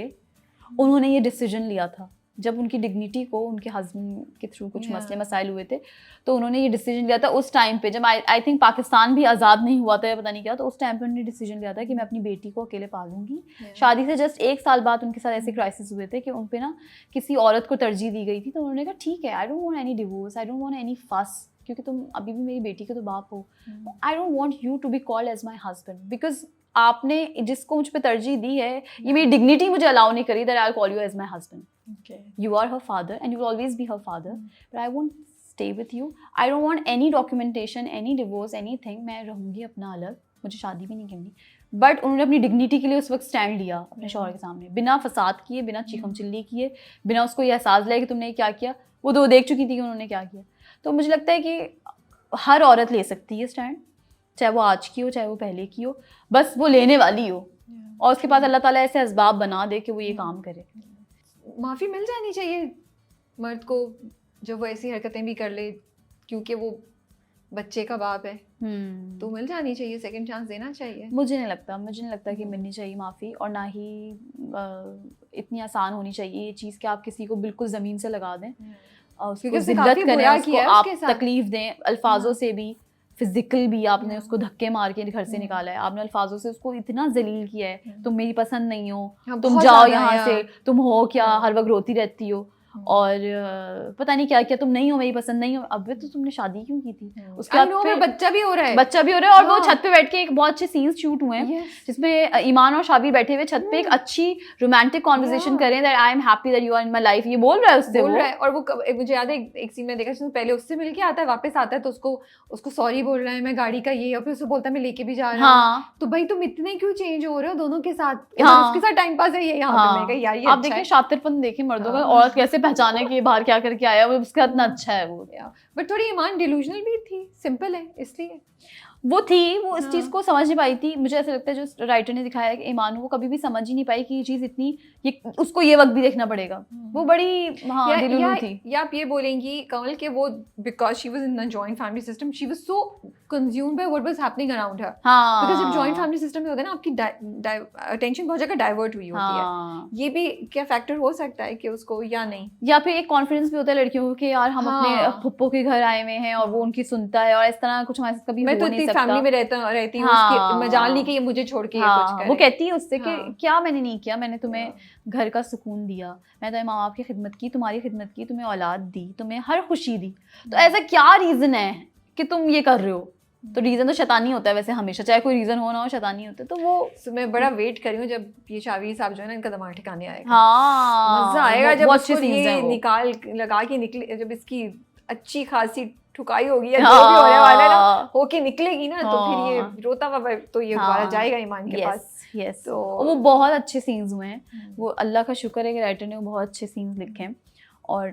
उन्होंने ये डिसीजन लिया था, जब उनकी डिग्निटी को उनके हस्बैंड के थ्रू कुछ मसले मसाइल हुए थे, तो उन्होंने ये डिसीजन लिया था उस टाइम पे, जब आई थिंक पाकिस्तान भी आज़ाद नहीं हुआ था या पता नहीं क्या। तो उस टाइम पे उन्होंने डिसीजन लिया था कि मैं अपनी बेटी को अकेले पालूंगी। शादी से जस्ट 1 साल बाद उनके साथ ऐसे क्राइसिस हुए थे कि उन पे ना किसी औरत को तरजीह दी गई थी। तो उन्होंने कहा ठीक है, I don't want any divorce, I don't want any फस, क्योंकि तुम अभी भी मेरी बेटी के तो बाप हो। I don't want you to be called as my husband, because आपने जिसको मुझ पे तरजीह दी है, ये मेरी डिग्निटी मुझे अलाउ नहीं करी that I will call you as my husband. You are her father and you will always be her father, but I won't stay with you. I don't want any documentation, any divorce, anything. मैं रहूंगी अपना अलग, मुझे शादी भी नहीं करनी। But उन्होंने अपनी डिग्निटी के लिए उस वक्त स्टैंड लिया अपने शौहर के सामने, बिना फसाद किए, बिना चीखम चिल्ली किए, बिना उसको ये एहसास लाया कि तुमने क्या किया। वो तो देख चुकी थी कि उन्होंने क्या किया। तो मुझे लगता है कि हर औरत ले सकती है स्टैंड, चाहे वो आज की हो चाहे वो पहले की हो, बस वो लेने वाली हो और उसके बाद अल्लाह ताला ऐसे असबाब बना दे कि वो ये काम करे। माफ़ी मिल जानी चाहिए मर्द को जब वो ऐसी हरकतें भी कर ले, क्योंकि वो बच्चे का बाप है, तो मिल जानी चाहिए, सेकंड चांस देना चाहिए। मुझे नहीं लगता कि मिलनी चाहिए माफ़ी, और ना ही इतनी आसान होनी चाहिए ये चीज़ कि आप किसी को बिल्कुल ज़मीन से लगा दें, उसको जिद्दत करें, उसको आप तकलीफ दें, अल्फाजों से भी, फिजिकल भी। आपने उसको धक्के मार के घर से निकाला है, आपने अल्फाजों से उसको इतना जलील किया है, तुम मेरी पसंद नहीं हो, तुम जाओ यहाँ से, तुम हो क्या, हर वक्त रोती रहती हो और पता नहीं क्या क्या, तुम नहीं हो मेरी पसंद नहीं हो। अब तो तुमने शादी क्यों की थी? उसके बाद बच्चा भी हो रहा है और वो छत पे बैठ के एक बहुत अच्छे सीन्स शूट हुए हैं जिसमें ईमान और शाबी बैठे हुए छत पे एक अच्छी रोमांटिक कॉन्वर्सेशन करें that I am happy that you are in my life. ये बोल रहा है उससे, बोल रहा है। और वो मुझे याद है एक सीन में देखा जिसमें पहले उससे मिलके आता है, वापस आता है तो उसको सॉरी बोल रहा है, मैं गाड़ी का ये, और फिर उसको बोलता है मैं लेके भी जा रहा हूं। तो भाई तुम इतने क्यों चेंज हो रहे हो दोनों के साथ? उसके साथ टाइम पास है ये, यहाँ पे मैं कही यार ये आप देखिए शातिरपन देखिए मर्दों का, औरत कैसे पहचाने कि बाहर क्या करके आया, वो उसका इतना अच्छा है वो। बट थोड़ी ईमान डिलूजनल भी थी, सिंपल है इसलिए वो थी, वो इस चीज़ को समझ नहीं पाई थी। मुझे ऐसा लगता है जो राइटर ने दिखाया है कि ईमान वो कभी भी समझ ही नहीं पाई कि ये चीज़ इतनी, ये उसको ये वक्त भी देखना पड़ेगा। वो बड़ी दिलुलू थी। या आप ये बोलेंगी कमल कि वो because she was in a joint family system, she was so consumed by what was happening around her. Because जब जॉइंट फैमिली सिस्टम में होता है ना, आपकी अटेंशन बहुत जगह डाइवर्ट हुई होती है। ये भी क्या फैक्टर हो सकता है कि उसको, या नहीं, या फिर एक कॉन्फिडेंस भी होता है लड़कियों को कि यार हम अपने फुप्पो के घर आए हुए हैं और वो उनकी सुनता है, और इस तरह कुछ हमारे साथ कभी हो नहीं सकता। फैमिली में रहती हूँ, उसकी मजाल नहीं कि ये मुझे छोड़ के ये कुछ करे। वो कहती है उससे कि क्या मैंने नहीं किया, मैंने तुम्हें घर का सुकून दिया, मैं तुम्हें माँ बाप की खिदमत की, तुम्हारी खिदमत की, तुम्हें औलाद दी, तुम्हें हर खुशी दी, तो ऐसा क्या रीजन है कि तुम ये कर रहे हो? तो रीजन तो शैतानी होता है वैसे हमेशा, चाहे कोई रीजन हो ना हो, शैतानी होता है। तो वो मैं बड़ा वेट कर रही हूँ जब ये शावी साहब जो है ना, इनका दिमाग ठिकाने आएगा। मजा आएगा जब उसको ये निकाल लगा के निकले, जब इसकी अच्छी खासी ठुकाई होगी या जो भी होने वाला है ना, होके निकलेगी ना, तो फिर ये रोता हुआ तो ये दोबारा जाएगा ईमान के पास। तो वो बहुत अच्छे सीन्स हुए हैं। वो अल्लाह का शुक्र है कि राइटर ने वो बहुत अच्छे सीन्स लिखे हैं और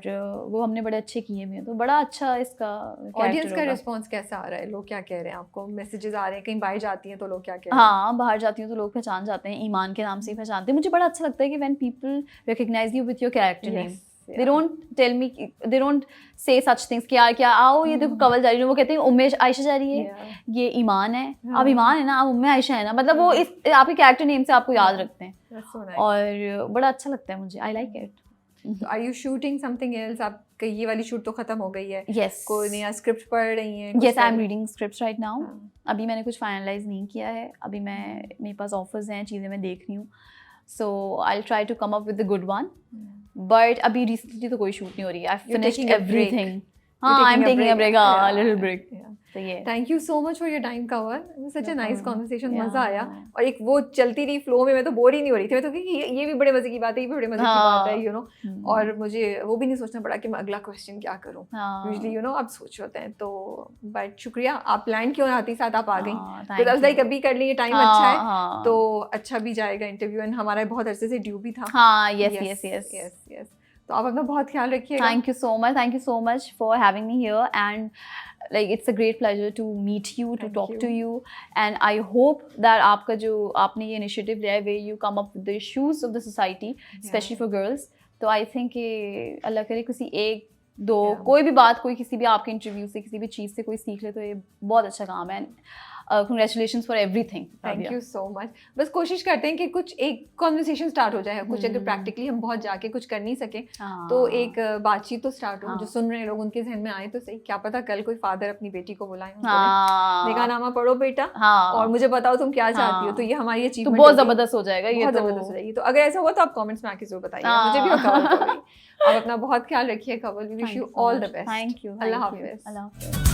वो हमने बड़े अच्छे किए हुए हैं। तो बड़ा अच्छा इसका ऑडियंस का रिस्पांस कैसा आ रहा है? लोग क्या कह रहे हैं आपको? मैसेजेस आ रहे हैं? कहीं बाहर जाती हैं तो लोग क्या कह रहे हैं? हाँ, बाहर जाती हूँ तो लोग पहचान जाते हैं, ईमान के नाम से ही पहचानते हैं। मुझे बड़ा अच्छा लगता है कि when people recognise you with your character name, they don't tell me, they don't say such things कि यार क्या आओ ये देखो कवल जा रही है, वो कहते हैं उम्मे आयशा जा रही है, ये ईमान है, अब ईमान है ना, अब उम्मे आयशा है ना, मतलब वो इस आपके कैरेक्टर नेम से आपको याद रखते हैं और बड़ा अच्छा लगता है मुझे। I like it. Are you shooting something else? आप ये वाली शूट तो खत्म हो गई है। यस। कोई नया स्क्रिप्ट पढ़ रही हैं? Yes, I am reading scripts right now. अभी मैंने कुछ फाइनलाइज नहीं किया है, अभी मेरे पास ऑफर्स हैं, चीज़ें मैं देख रही हूँ, so I will try to come up with a good one. But अभी रिसेंटली तो कोई शूट नहीं हो रही है। I finished everything. I am taking a break, a little break. So yeah. Thank you so much for your time, Kanwal. It was such a nice conversation. मजा आया और एक वो चलती रही फ्लो में, मैं तो बोर ही नहीं हो रही थी। मैं तो कि ये भी बड़े मजे की बात है, ये भी बड़े मजे की बात है, यू नो। और मुझे वो भी नहीं सोचना पड़ा कि मैं अगला क्वेश्चन क्या करूं। यूजुअली यू नो आप सोच होते हैं तो, बट शुक्रिया आप प्लान क्यों आती साथ आप आ गई। तो लाइक अभी कर लिए, टाइम अच्छा है तो अच्छा भी जाएगा इंटरव्यू, एंड हमारा बहुत अरसे से ड्यू भी था। हाँ, यस। तो आप अपना बहुत ख्याल रखिएगा। Thank you so much for having me here, and like it's a great pleasure to meet you, to talk to you, and I hope that आपका जो आपने ये initiative लिया है where you come up with the issues of the society, especially for girls, तो I think कि अल्लाह करे किसी एक दो कोई भी बात, कोई किसी भी आपके इंटरव्यू से किसी भी चीज़ से कोई सीख ले, तो ये बहुत अच्छा काम है। Congratulations for everything. Thank you so much. बस कोशिश करते हैं कि कुछ एक कॉन्वर्सेशन स्टार्ट हो जाए, कुछ अगर प्रैक्टिकली हम बहुत जाके कुछ कर नहीं सके तो एक बातचीत तो स्टार्ट हो, जो सुन रहे लोग उनके जहन में आए तो सही। क्या पता कल कोई फादर अपनी बेटी को बुलाए, निकाहनामा पढ़ो बेटा और मुझे बताओ तुम क्या चाहती हो, तो ये हमारी अचीवमेंट बहुत जबरदस्त हो जाएगा। ये बहुत जबरदस्त हो जाएगी। तो अगर ऐसा हुआ तो आप कमेंट्स में आके जरूर बताइए मुझे भी। आप अपना बहुत ख्याल रखिए Kawal. We wish you all the best. Thank you. अल्लाह हाफिज।